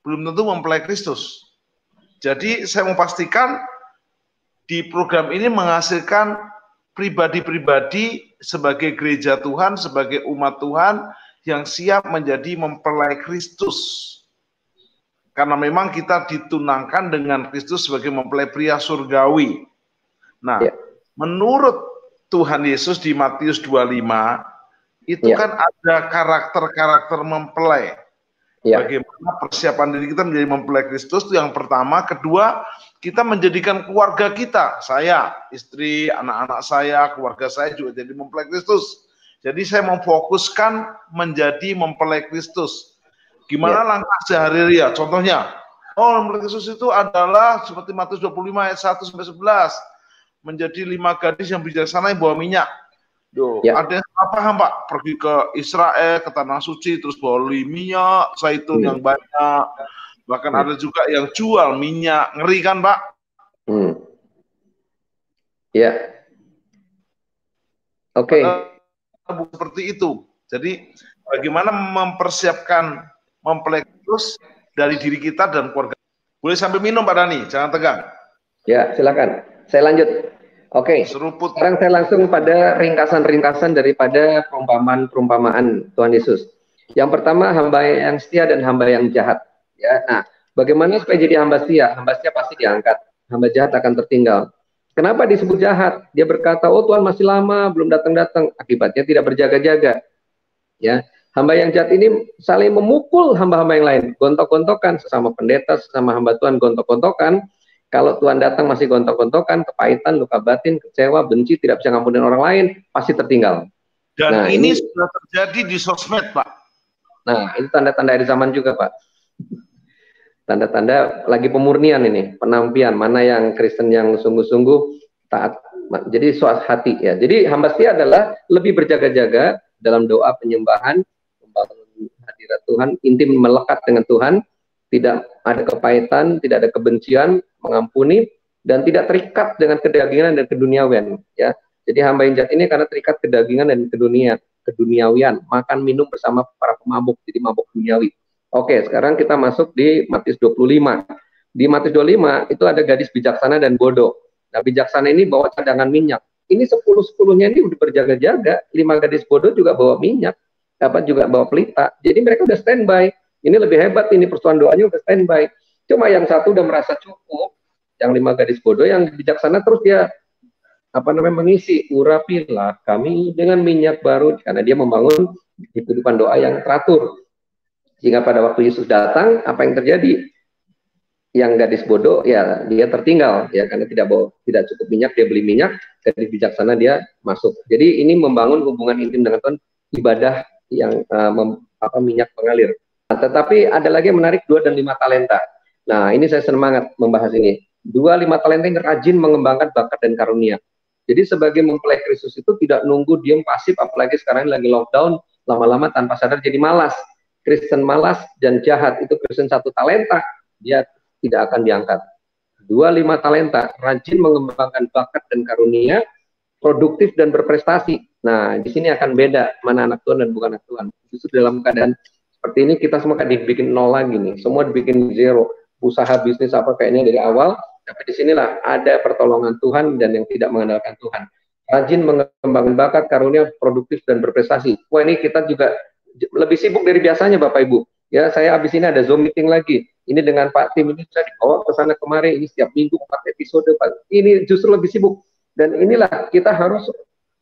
Belum tentu mempelai Kristus. Jadi saya mau pastikan di program ini menghasilkan pribadi-pribadi sebagai gereja Tuhan, sebagai umat Tuhan yang siap menjadi mempelai Kristus. Karena memang kita ditunangkan dengan Kristus sebagai mempelai pria surgawi. Nah, menurut Tuhan Yesus di Matius 25, itu kan ada karakter-karakter mempelai. Bagaimana persiapan diri kita menjadi mempelai Kristus itu yang pertama. Kedua, kita menjadikan keluarga kita, saya, istri, anak-anak saya, keluarga saya juga jadi mempelai Kristus. Jadi saya memfokuskan menjadi mempelai Kristus. Gimana langkah sehari-hari ya? Contohnya, mempelai Kristus itu adalah seperti Matius 25 ayat 1 sampai 11. Menjadi 5 gadis yang bijaksana yang bawa minyak. Ada yang salah paham, Pak, pergi ke Israel, ke Tanah Suci, terus bawa minyak zaitun yang banyak. Bahkan ada juga yang jual minyak. Ngeri kan, Pak? Oke. Seperti itu. Jadi bagaimana mempersiapkan mempelai Kristus dari diri kita dan keluarga. Boleh sambil minum, Pak Dhani, jangan tegang. Ya, silakan. Saya lanjut. Oke, sekarang saya langsung pada ringkasan-ringkasan daripada perumpamaan Tuhan Yesus. Yang pertama, hamba yang setia dan hamba yang jahat. Ya, nah, bagaimana supaya jadi hamba setia? Hamba setia pasti diangkat, hamba jahat akan tertinggal. Kenapa disebut jahat? Dia berkata, oh Tuhan masih lama, belum datang-datang. Akibatnya tidak berjaga-jaga. Ya, hamba yang jahat ini saling memukul hamba-hamba yang lain, gontok-gontokan, sesama pendeta, sesama hamba Tuhan, gontok-gontokan. Kalau Tuhan datang masih gontok-gontokan, kepahitan, luka batin, kecewa, benci, tidak bisa ngampunin orang lain, pasti tertinggal. Dan ini sudah terjadi di sosmed, Pak. Nah, itu tanda-tanda akhir zaman juga, Pak. Tanda-tanda lagi pemurnian ini, penampian, mana yang Kristen yang sungguh-sungguh taat. Jadi suas hati ya. Jadi hamba setia adalah lebih berjaga-jaga dalam doa penyembahan, membangun hadirat Tuhan, intim melekat dengan Tuhan, tidak ada kepahitan, tidak ada kebencian, mengampuni, dan tidak terikat dengan kedagingan dan keduniawian. Ya, jadi hamba yang jahat ini karena terikat kedagingan dan keduniawian, makan minum bersama para pemabuk, jadi mabuk duniawi. Oke, sekarang kita masuk di Matius 25. Di Matius 25 itu ada gadis bijaksana dan bodoh. Nah, bijaksana ini bawa cadangan minyak. Ini 10-10-nya ini udah berjaga-jaga. 5 gadis bodoh juga bawa minyak, juga bawa pelita. Jadi mereka udah standby. Ini lebih hebat, ini persoalan doanya udah standby. Cuma yang satu udah merasa cukup, yang 5 gadis bodoh, yang bijaksana terus dia mengisi, urapilah kami dengan minyak baru, karena dia membangun kehidupan doa yang teratur. Sehingga pada waktu Yesus datang, apa yang terjadi? Yang gadis bodoh ya dia tertinggal ya, karena tidak cukup minyak, dia beli minyak. Gadis bijaksana dia masuk. Jadi ini membangun hubungan intim dengan Tuhan, ibadah yang minyak mengalir. Nah, tetapi ada lagi yang menarik, 2 dan 5 talenta. Nah, ini saya semangat membahas ini. 2, 5 talenta yang rajin mengembangkan bakat dan karunia. Jadi sebagai mempelai Kristus itu tidak nunggu diem pasif, apalagi sekarang lagi lockdown, lama-lama tanpa sadar jadi malas. Kristen malas dan jahat, itu Kristen 1 talenta, dia tidak akan diangkat. 2, 5 talenta, rajin mengembangkan bakat dan karunia, produktif dan berprestasi. Nah, di sini akan beda mana anak Tuhan dan bukan anak Tuhan. Justru dalam keadaan seperti ini kita semua kan dibikin nol lagi nih, semua dibikin zero. Usaha bisnis apa kayaknya dari awal, tapi disinilah ada pertolongan Tuhan dan yang tidak mengandalkan Tuhan. Rajin mengembangkan bakat, karunia, produktif dan berprestasi. Wah, ini kita juga lebih sibuk dari biasanya, Bapak Ibu. Ya, saya habis ini ada Zoom meeting lagi. Ini dengan Pak Tim ini saya dibawa ke sana kemari. Ini setiap minggu 4 episode, Pak. Ini justru lebih sibuk. Dan inilah kita harus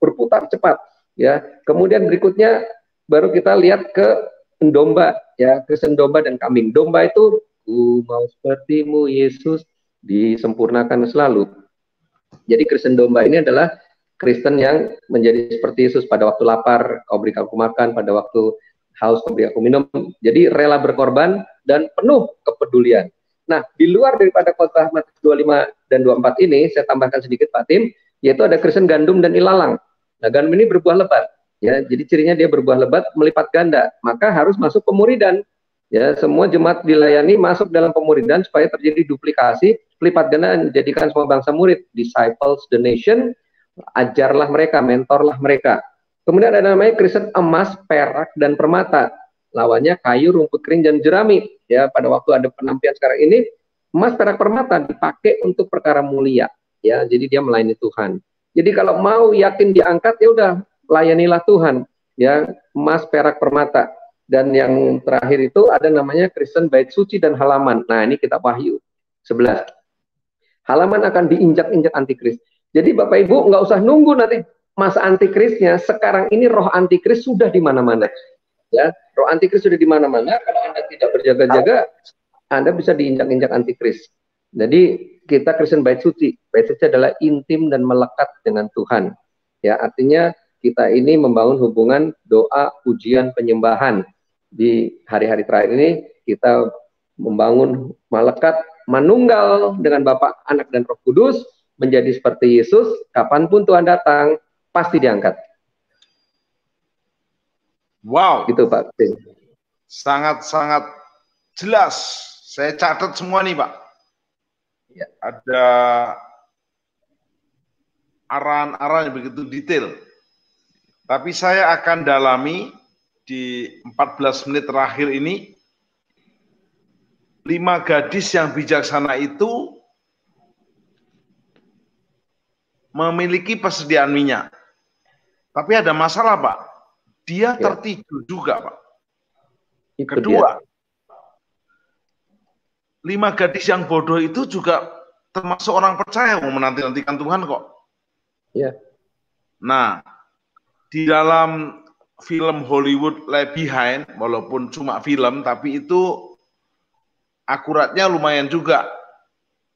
berputar cepat. Ya, kemudian berikutnya baru kita lihat ke domba, ya, Kristen domba dan kambing. Domba itu, ku mau sepertimu Yesus, disempurnakan selalu. Jadi Kristen domba ini adalah Kristen yang menjadi seperti Yesus. Pada waktu lapar, kau beri aku makan. Pada waktu haus, kau beri aku minum. Jadi rela berkorban dan penuh kepedulian. Nah, di luar daripada khotbah Matius 25 dan 24 ini, saya tambahkan sedikit Pak Tim, yaitu ada Kristen gandum dan ilalang. Nah, gandum ini berbuah lebat. Ya, jadi cirinya dia berbuah lebat, melipat ganda. Maka harus masuk pemuridan. Ya, semua jemaat dilayani masuk dalam pemuridan supaya terjadi duplikasi, lipat ganda, jadikan semua bangsa murid, disciples the nation, ajarlah mereka, mentorlah mereka. Kemudian ada namanya Kristen emas, perak, dan permata. Lawannya kayu, rumput kering, dan jerami. Ya, pada waktu ada penampilan sekarang ini, emas, perak, permata dipakai untuk perkara mulia. Ya, jadi dia melayani Tuhan. Jadi kalau mau yakin diangkat, ya udah layanilah Tuhan. Ya, emas, perak, permata. Dan yang terakhir itu ada namanya Kristen bait suci dan halaman. Nah, ini kitab Wahyu 11. Halaman akan diinjak-injak antikris. Jadi Bapak Ibu nggak usah nunggu nanti masa antikrisnya, sekarang ini roh antikris sudah di mana-mana. Ya, roh antikris sudah di mana-mana. Kalau Anda tidak berjaga-jaga, Anda bisa diinjak-injak antikris. Jadi kita Kristen bait suci. Bait suci adalah intim dan melekat dengan Tuhan. Ya, artinya kita ini membangun hubungan doa, pujian, penyembahan. Di hari-hari terakhir ini kita membangun melekat, manunggal dengan Bapa, Anak, dan Roh Kudus, menjadi seperti Yesus. Kapanpun Tuhan datang, pasti diangkat. Wow. Gitu Pak. Sangat-sangat jelas. Saya catat semua nih Pak. Ya. Ada arahan-arahan yang begitu detail. Tapi saya akan dalami di 14 menit terakhir ini. 5 gadis yang bijaksana itu memiliki persediaan minyak. Tapi ada masalah Pak. Dia tertidur juga Pak. Kedua, 5 gadis yang bodoh itu juga termasuk orang percaya mau menanti-nantikan Tuhan kok. Iya. Nah, di dalam film Hollywood Left Behind, walaupun cuma film, tapi itu akuratnya lumayan juga.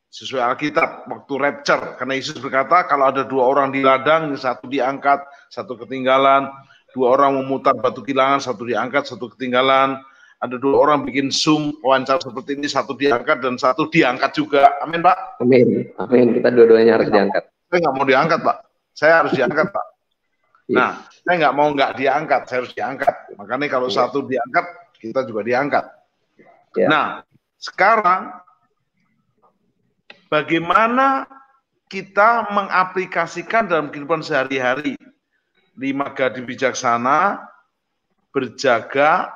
Sesuai Alkitab, waktu rapture. Karena Yesus berkata, kalau ada 2 orang di ladang, 1 diangkat, 1 ketinggalan. 2 orang memutar batu kilangan, 1 diangkat, 1 ketinggalan. Ada 2 orang bikin Zoom wawancara seperti ini, 1 diangkat dan 1 diangkat juga. Amin Pak. Amin. Amin. Kita dua-duanya harus diangkat. Saya nggak mau diangkat Pak. Saya harus diangkat Pak. Nah, saya nggak mau nggak diangkat, saya harus diangkat. Makanya kalau 1 diangkat, kita juga diangkat. Nah, sekarang bagaimana kita mengaplikasikan dalam kehidupan sehari-hari 5 gadis bijaksana, berjaga,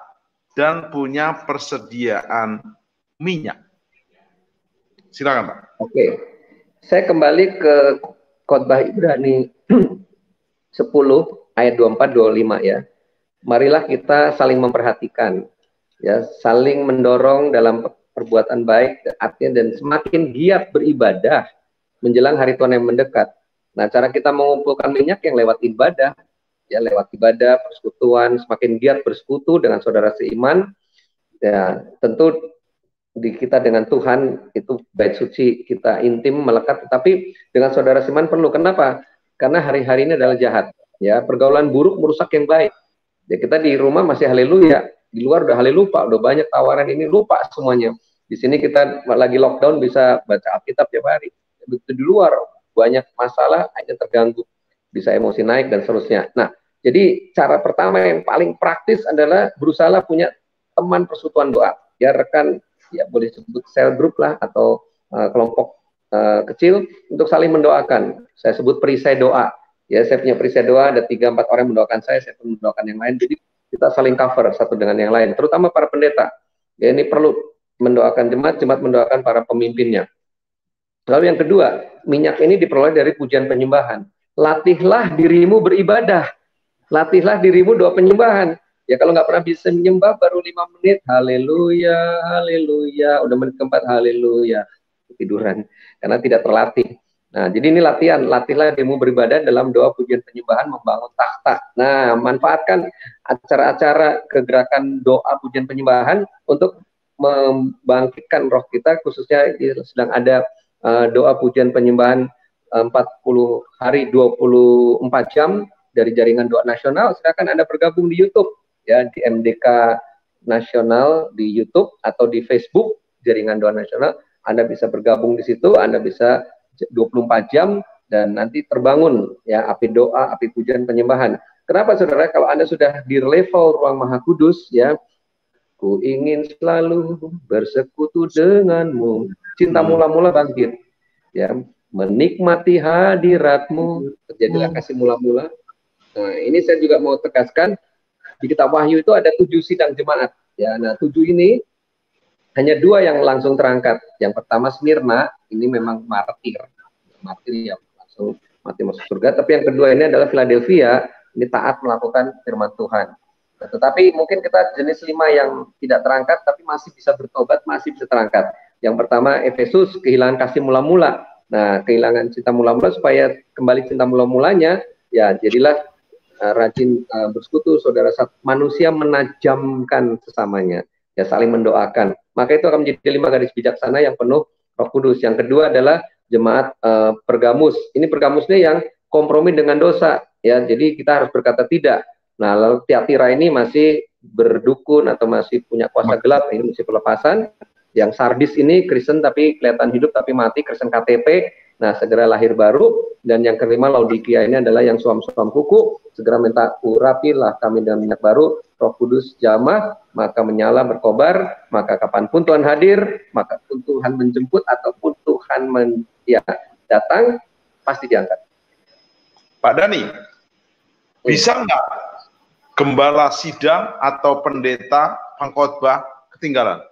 dan punya persediaan minyak. Silakan Pak. Oke, saya kembali ke khotbah Ibrani 10 ayat 24-25 ya. Marilah kita saling memperhatikan, ya, saling mendorong dalam perbuatan baik, artinya dan semakin giat beribadah menjelang hari Tuhan yang mendekat. Nah, cara kita mengumpulkan minyak yang lewat ibadah, ya, lewat ibadah, persekutuan, semakin giat bersekutu dengan saudara seiman, ya, tentu di kita dengan Tuhan itu bait suci, kita intim, melekat, tetapi dengan saudara seiman perlu. Kenapa? Karena hari-hari ini adalah jahat, ya, pergaulan buruk merusak yang baik. Ya, kita di rumah masih haleluya, di luar udah haleluya, udah banyak tawaran ini, lupa semuanya. Di sini kita lagi lockdown bisa baca Alkitab tiap hari. Begitu di luar banyak masalah, hanya terganggu, bisa emosi naik dan seterusnya. Nah, jadi cara pertama yang paling praktis adalah berusaha punya teman persekutuan doa, ya, rekan, ya boleh sebut cell group lah atau kelompok kecil untuk saling mendoakan. Saya sebut perisai doa. Ya, saya punya perisai doa, ada 3-4 orang mendoakan saya pun mendoakan yang lain. Jadi kita saling cover satu dengan yang lain, terutama para pendeta. Ya, ini perlu mendoakan jemaat, jemaat mendoakan para pemimpinnya. Lalu yang kedua, minyak ini diperoleh dari pujian penyembahan. Latihlah dirimu beribadah. Latihlah dirimu doa penyembahan. Ya, kalau nggak pernah bisa menyembah, baru 5 menit, haleluya, haleluya. Udah menit keempat, haleluya. Tiduran, karena tidak terlatih. Nah, jadi ini latihan. Latihlah dirimu beribadah dalam doa pujian penyembahan, membangun takhta. Nah, manfaatkan acara-acara kegerakan doa pujian penyembahan untuk membangkitkan roh kita, khususnya sedang ada doa pujian penyembahan 40 hari 24 jam dari jaringan doa nasional. Silakan Anda bergabung di YouTube, ya, di MDK Nasional di YouTube atau di Facebook jaringan doa nasional. Anda bisa bergabung di situ, Anda bisa 24 jam dan nanti terbangun, ya, api doa, api pujian penyembahan. Kenapa saudara? Kalau Anda sudah di level ruang Maha Kudus, ya, ku ingin selalu bersekutu denganmu. Cinta mula-mula bangkit, ya, menikmati hadiratmu, terjadilah kasih mula-mula. Nah, ini saya juga mau tegaskan, di kitab Wahyu itu ada 7 sidang jemaat, ya. Nah, 7 ini hanya 2 yang langsung terangkat. Yang pertama Smyrna, ini memang martir yang langsung mati masuk surga. Tapi yang kedua ini adalah Philadelphia, ini taat melakukan firman Tuhan. Nah, tetapi mungkin kita jenis 5 yang tidak terangkat, tapi masih bisa bertobat, masih bisa terangkat. Yang pertama Efesus, kehilangan kasih mula-mula. Nah, kehilangan cinta mula-mula, supaya kembali cinta mula-mulanya, Ya, jadilah rajin bersekutu, saudara. Manusia menajamkan sesamanya, ya saling mendoakan. Maka itu akan menjadi 5 gadis bijaksana yang penuh Roh Kudus. Yang kedua adalah jemaat Pergamus. Ini Pergamusnya yang kompromi dengan dosa, ya. Jadi kita harus berkata tidak. Nah, lalu Tiatira ini masih berdukun atau masih punya kuasa gelap, ini mesti pelepasan. Yang Sardis ini Kristen tapi kelihatan hidup tapi mati, Kristen KTP. Nah, segera lahir baru. Dan yang kelima, Laodikia ini adalah yang suam-suam kuku, segera minta urapilah kami dengan minyak baru, Roh Kudus jamah, maka menyala berkobar, maka kapanpun Tuhan hadir, maka pun Tuhan menjemput ataupun Tuhan datang, pasti diangkat. Pak Dhani, bisa nggak gembala sidang atau pendeta pengkhotbah ketinggalan?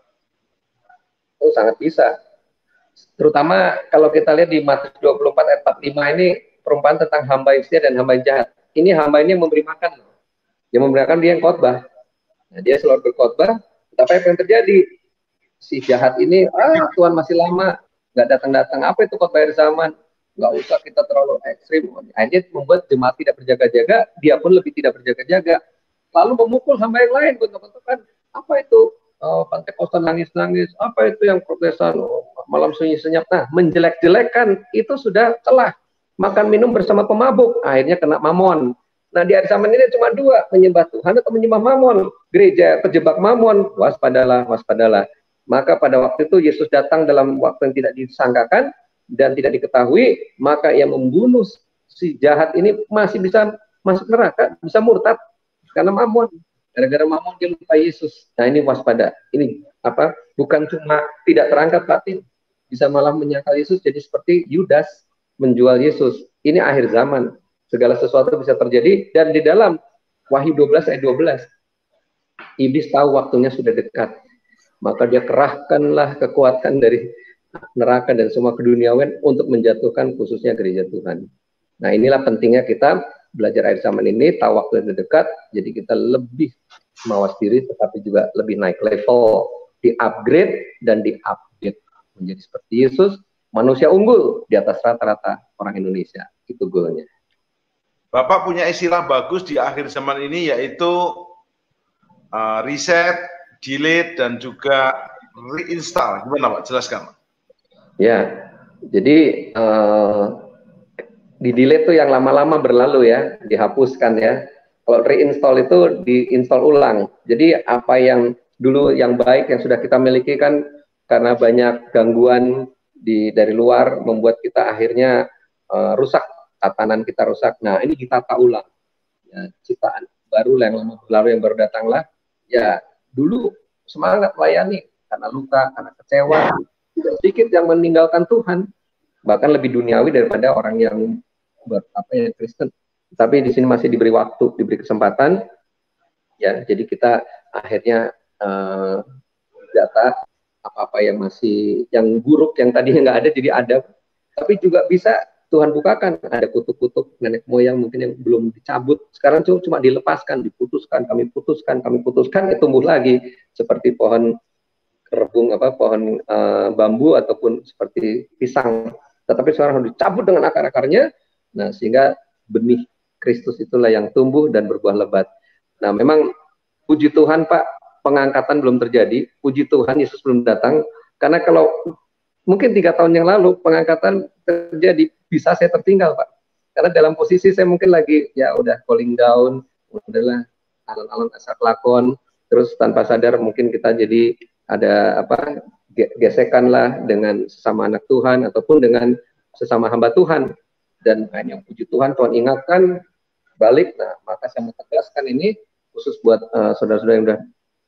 Oh, sangat bisa. Terutama kalau kita lihat di Matius 24 ayat 45 ini perumpamaan tentang hamba yang setia dan hamba yang jahat. Ini hamba ini yang memberi makan. Yang memberi makan dia yang khotbah. Nah, dia selalu berkhotbah, tapi apa yang terjadi? Si jahat ini, Tuhan masih lama, nggak datang-datang. Apa itu khotbah akhir zaman? Nggak usah kita terlalu ekstrim. Akhirnya membuat jemaat tidak berjaga-jaga, dia pun lebih tidak berjaga-jaga. Lalu memukul hamba yang lain, bentuk-bentukan. Apa itu? Pantekosta nangis-nangis, apa itu yang Protestan malam sunyi senyap. Nah, menjelek-jelekan itu sudah celah. Makan minum bersama pemabuk, akhirnya kena mamon. Nah, di akhir zaman ini cuma 2, menyembah Tuhan atau menyembah mamon. Gereja terjebak mamon, waspadalah, waspadalah. Maka pada waktu itu Yesus datang dalam waktu yang tidak disangkakan dan tidak diketahui, maka ia membunuh si jahat ini masih bisa masuk neraka, bisa murtad karena mamon. Gara-gara mamon dia lupa Yesus. Nah, ini waspada. Ini apa? Bukan cuma tidak terangkat batin, bisa malah menyangkal Yesus jadi seperti Yudas menjual Yesus. Ini akhir zaman. Segala sesuatu bisa terjadi, dan di dalam Wahyu 12 ayat 12 iblis tahu waktunya sudah dekat. Maka dia kerahkanlah kekuatan dari neraka dan semua keduniawian untuk menjatuhkan khususnya gereja Tuhan. Nah, inilah pentingnya kita belajar akhir zaman ini, tahu waktu yang dekat, jadi kita lebih mawas diri, tetapi juga lebih naik level, di-upgrade dan di-update menjadi seperti Yesus, manusia unggul di atas rata-rata orang Indonesia. Itu goalnya. Bapak punya istilah bagus di akhir zaman ini, yaitu reset, delete, dan juga reinstall. Gimana Pak? Jelaskan. Ya, jadi di delete itu yang lama-lama berlalu ya, dihapuskan ya. Kalau reinstall itu diinstal ulang. Jadi apa yang dulu yang baik yang sudah kita miliki kan karena banyak gangguan dari luar membuat kita akhirnya rusak, tatanan kita rusak. Nah, ini ditata ulang. Ya, ciptaan baru yang lama berlalu yang baru datanglah. Ya, dulu semangat melayani karena luka, karena kecewa. Tidak sedikit yang meninggalkan Tuhan, bahkan lebih duniawi daripada orang yang Kristen. Tapi di sini masih diberi waktu, diberi kesempatan, ya. Jadi kita akhirnya data apa-apa yang masih yang buruk yang tadinya nggak ada jadi ada. Tapi juga bisa Tuhan bukakan, ada kutub-kutub nenek moyang mungkin yang belum dicabut. Sekarang cuma dilepaskan, diputuskan, kami putuskan, itu tumbuh lagi seperti pohon kerbung pohon bambu ataupun seperti pisang. Tetapi sekarang harus dicabut dengan akar-akarnya. Nah, sehingga benih Kristus itulah yang tumbuh dan berbuah lebat. Nah, memang puji Tuhan Pak, pengangkatan belum terjadi. Puji Tuhan Yesus belum datang. Karena kalau mungkin 3 tahun yang lalu pengangkatan terjadi, bisa saya tertinggal Pak. Karena dalam posisi saya mungkin lagi ya udah calling down, udahlah alon-alon asal lakon, terus tanpa sadar mungkin kita jadi ada gesekan lah dengan sesama anak Tuhan ataupun dengan sesama hamba Tuhan. Dan yang puji Tuhan ingatkan balik. Nah, maka saya mau tegaskan ini khusus buat saudara-saudara yang udah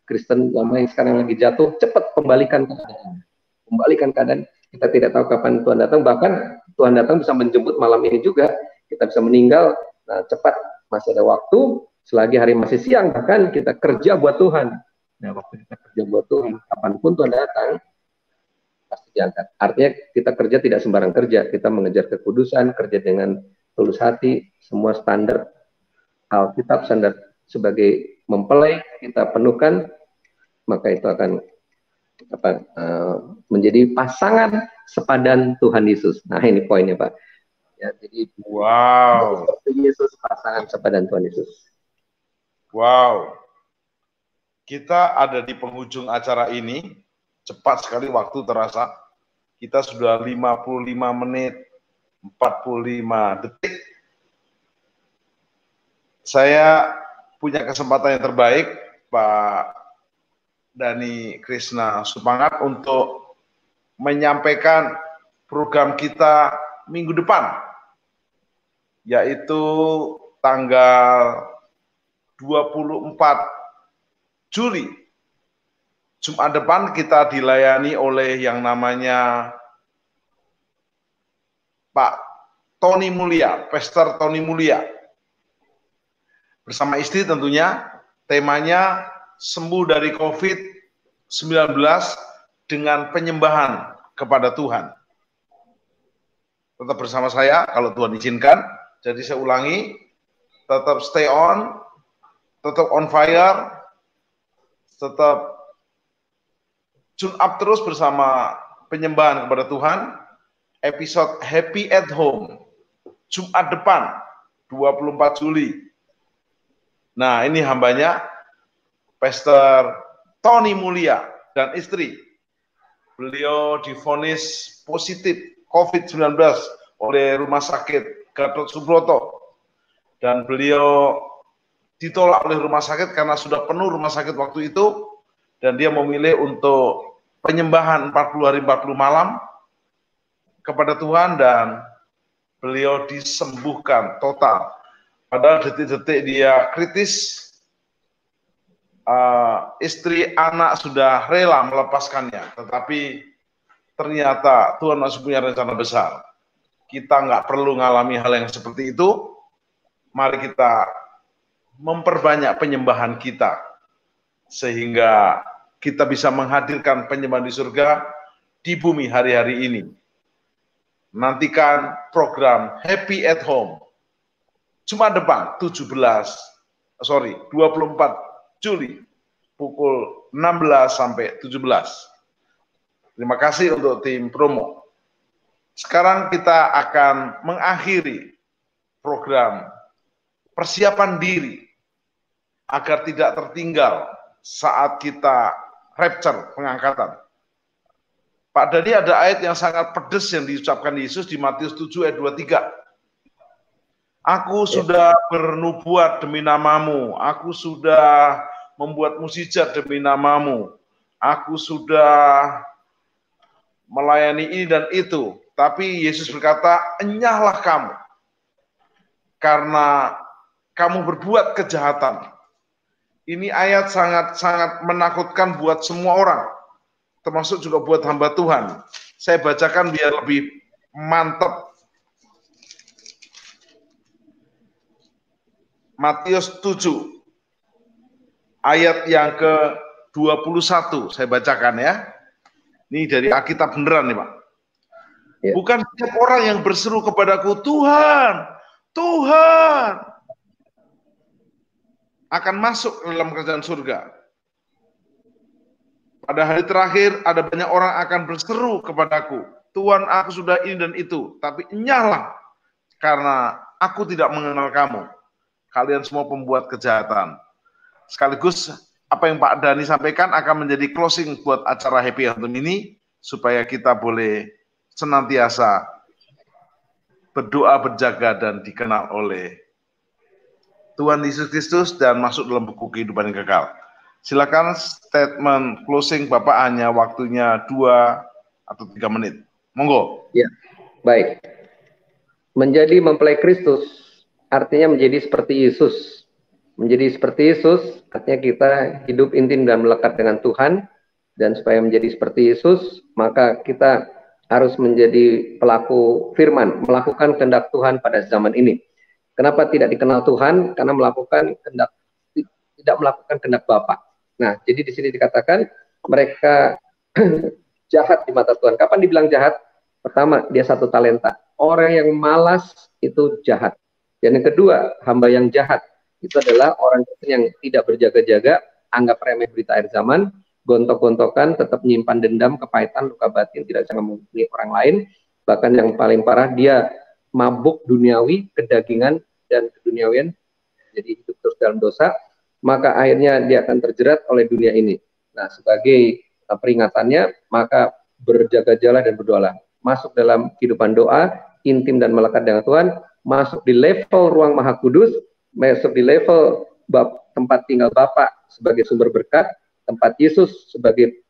Kristen lama yang sekarang lagi jatuh, cepat kembalikan keadaan. Kita tidak tahu kapan Tuhan datang, bahkan Tuhan datang bisa menjemput malam ini juga. Kita bisa meninggal. Nah, cepat, masih ada waktu, selagi hari masih siang, bahkan kita kerja buat Tuhan. Nah, waktu kita kerja buat Tuhan, kapanpun Tuhan datang, pasti diangkat. Artinya kita kerja tidak sembarang kerja, kita mengejar kekudusan, kerja dengan tulus hati, semua standar Alkitab, standar sebagai mempelai kita penuhkan, maka itu akan menjadi pasangan sepadan Tuhan Yesus. Nah, ini poinnya Pak. Ya, jadi wow, seperti Yesus, pasangan sepadan Tuhan Yesus. wow. Kita ada di penghujung acara ini, cepat sekali waktu terasa. Kita sudah 55 menit 45 detik. Saya punya kesempatan yang terbaik, Pak Dhani Krishna Supangat, untuk menyampaikan program kita minggu depan, yaitu tanggal 24 Juli. Jumat depan kita dilayani oleh yang namanya Pak Tony Mulia, Pastor Tony Mulia. Bersama istri tentunya, temanya sembuh dari COVID-19 dengan penyembahan kepada Tuhan. Tetap bersama saya kalau Tuhan izinkan. Jadi saya ulangi, tetap stay on, tetap on fire, tetap tune up terus bersama penyembahan kepada Tuhan. Episode Happy at Home Jumat depan 24 Juli. Nah, ini hambanya Pastor Tony Mulia dan istri. Beliau divonis positif COVID-19 oleh Rumah Sakit Gatot Subroto, dan beliau ditolak oleh rumah sakit karena sudah penuh rumah sakit waktu itu, dan dia memilih untuk penyembahan 40 hari 40 malam kepada Tuhan, dan beliau disembuhkan total. Padahal detik-detik dia kritis, istri, anak sudah rela melepaskannya, tetapi ternyata Tuhan masih punya rencana besar. Kita nggak perlu ngalami hal yang seperti itu. Mari kita memperbanyak penyembahan kita, sehingga kita bisa menghadirkan penyembahan di surga di bumi hari-hari ini. Nantikan program Happy at Home Jumat depan 24 Juli pukul 16 sampai 17. Terima kasih untuk tim promo. Sekarang kita akan mengakhiri program persiapan diri agar tidak tertinggal saat kita rapture, pengangkatan. Pak Dhani, ada ayat yang sangat pedas yang diucapkan Yesus di Matius 7 ayat 23. Aku sudah bernubuat demi namamu, aku sudah membuat mukjizat demi namamu, aku sudah melayani ini dan itu. Tapi Yesus berkata, enyahlah kamu, karena kamu berbuat kejahatan. Ini ayat sangat-sangat menakutkan buat semua orang, termasuk juga buat hamba Tuhan. Saya bacakan biar lebih mantap. Matius 7, ayat yang ke-21, saya bacakan ya. Ini dari Alkitab beneran nih Pak. Ya. Bukan setiap orang yang berseru kepadaku, Tuhan, Tuhan, akan masuk ke dalam kerajaan surga. Pada hari terakhir ada banyak orang akan berseru kepadaku, Tuhan, aku sudah ini dan itu, tapi enyahlah, karena aku tidak mengenal kamu. Kalian semua pembuat kejahatan. Sekaligus apa yang Pak Dhani sampaikan akan menjadi closing buat acara Happy at Home ini, supaya kita boleh senantiasa berdoa, berjaga, dan dikenal oleh Tuhan Yesus Kristus dan masuk dalam buku kehidupan yang kekal. Silakan statement closing Bapak, hanya waktunya 2 atau 3 menit. Monggo. Ya, baik. Menjadi mempelai Kristus artinya menjadi seperti Yesus. Menjadi seperti Yesus artinya kita hidup intim dan melekat dengan Tuhan, dan supaya menjadi seperti Yesus maka kita harus menjadi pelaku firman, melakukan kehendak Tuhan pada zaman ini. Kenapa tidak dikenal Tuhan? Karena tidak melakukan kehendak Bapa. Nah, jadi di sini dikatakan mereka jahat di mata Tuhan. Kapan dibilang jahat? Pertama, dia 1 talenta. Orang yang malas itu jahat. Dan yang kedua, hamba yang jahat itu adalah orang yang tidak berjaga-jaga, anggap remeh berita akhir zaman, gontok-gontokan, tetap menyimpan dendam, kepahitan, luka batin, tidak bisa menghubungi orang lain. Bahkan yang paling parah, dia mabuk duniawi, kedagingan, dan keduniawian, jadi hidup terus dalam dosa, maka akhirnya dia akan terjerat oleh dunia ini. Nah, sebagai peringatannya, maka berjaga-jagalah dan berdoalah. Masuk dalam kehidupan doa, intim dan melekat dengan Tuhan, masuk di level ruang Maha Kudus, masuk di level tempat tinggal Bapa sebagai sumber berkat, tempat Yesus sebagai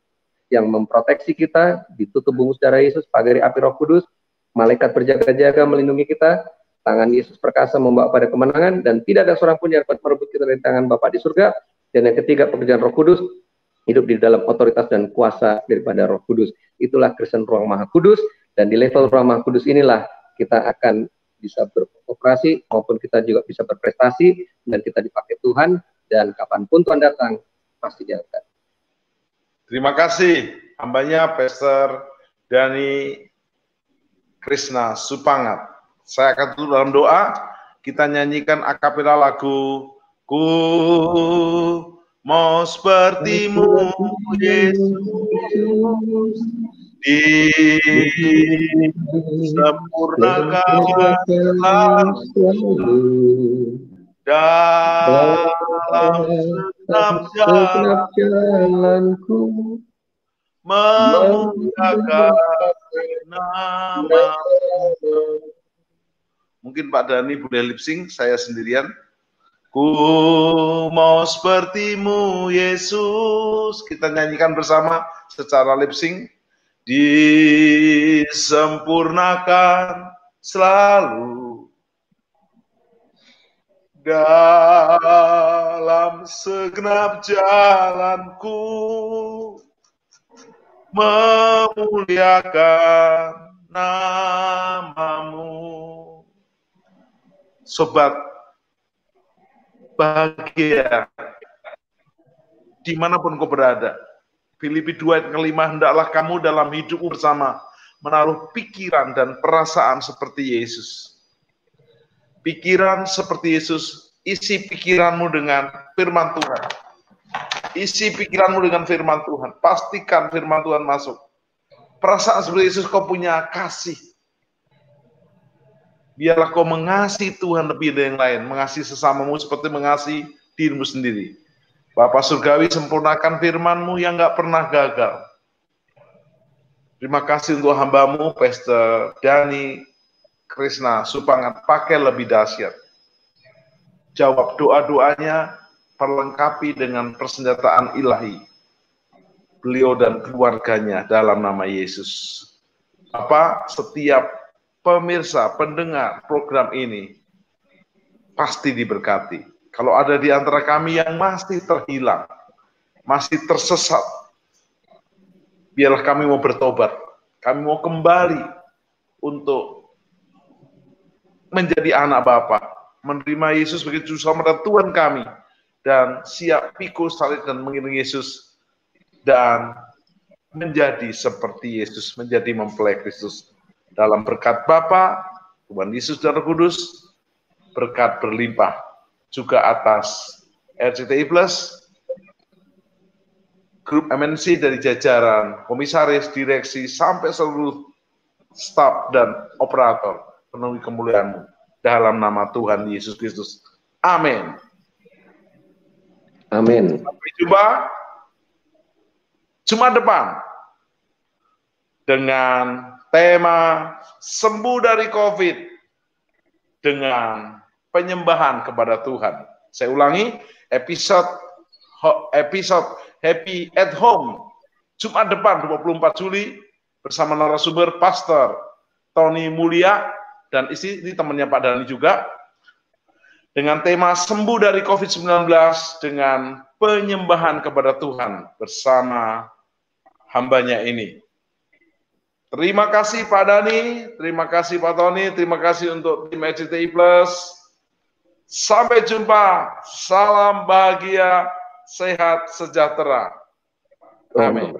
yang memproteksi kita, ditutup bungkus darah Yesus, pagari api Roh Kudus, malaikat berjaga-jaga melindungi kita, tangan Yesus perkasa membawa pada kemenangan, dan tidak ada seorang pun yang dapat merebut kita dari tangan Bapa di surga. Dan yang ketiga, pekerjaan Roh Kudus, hidup di dalam otoritas dan kuasa daripada Roh Kudus. Itulah Kristen ruang Maha Kudus, dan di level ruang Maha Kudus inilah kita akan bisa beroperasi, maupun kita juga bisa berprestasi, dan kita dipakai Tuhan, dan kapanpun Tuhan datang, pasti dia akan. Terima kasih, hambanya Pastor Dhani Krishna Supangat. Saya akan tutup dalam doa. Kita nyanyikan akapela lagu Ku mau sepertimu Yesus, disempurnakan dalam segenap jalanku, memuliakan nama. Mungkin Pak Dhani boleh lip sync, saya sendirian. Ku mau sepertimu Yesus. Kita nyanyikan bersama secara lip sync. Disempurnakan selalu dalam segenap jalanku, memuliakan namamu. Sobat bahagia dimanapun kau berada, Filipi 2 ayat ke-5, hendaklah kamu dalam hidupmu bersama menaruh pikiran dan perasaan seperti Yesus. Pikiran seperti Yesus, isi pikiranmu dengan firman Tuhan. Isi pikiranmu dengan firman Tuhan. Pastikan firman Tuhan masuk. Perasaan seperti Yesus, kau punya kasih. Biarlah kau mengasihi Tuhan lebih dari yang lain. Mengasihi sesamamu seperti mengasihi dirimu sendiri. Bapa Surgawi, sempurnakan firman-Mu yang gak pernah gagal. Terima kasih untuk hamba-Mu, Pastor Dhani Krishna Supangat. Pakai lebih dahsyat. Jawab doa-doanya, perlengkapi dengan persenjataan ilahi. Beliau dan keluarganya dalam nama Yesus. Bapak, setiap pemirsa, pendengar program ini pasti diberkati. Kalau ada di antara kami yang masih terhilang, masih tersesat, biarlah kami mau bertobat. Kami mau kembali untuk menjadi anak Bapa, menerima Yesus sebagai Juru Selamat dan Tuhan kami, dan siap pikul salib dan mengiringi Yesus, dan menjadi seperti Yesus, menjadi mempelai Kristus. Dalam berkat Bapa, Tuhan Yesus dan Roh Kudus, berkat berlimpah juga atas RCTI Plus, grup MNC dari jajaran komisaris, direksi, sampai seluruh staf dan operator, penuhi kemuliaan-Mu dalam nama Tuhan Yesus Kristus. Amin. Amin. Sampai jumpa Jumat depan dengan tema sembuh dari COVID dengan penyembahan kepada Tuhan. Saya ulangi, episode Happy at Home Jumat depan 24 Juli bersama narasumber Pastor Tony Mulia dan ini temannya Pak Dhani juga, dengan tema sembuh dari COVID-19 dengan penyembahan kepada Tuhan bersama hambanya ini. Terima kasih Pak Dhani, terima kasih Pak Tony, terima kasih untuk tim RCTI Plus. Sampai jumpa, salam bahagia, sehat, sejahtera. Amin.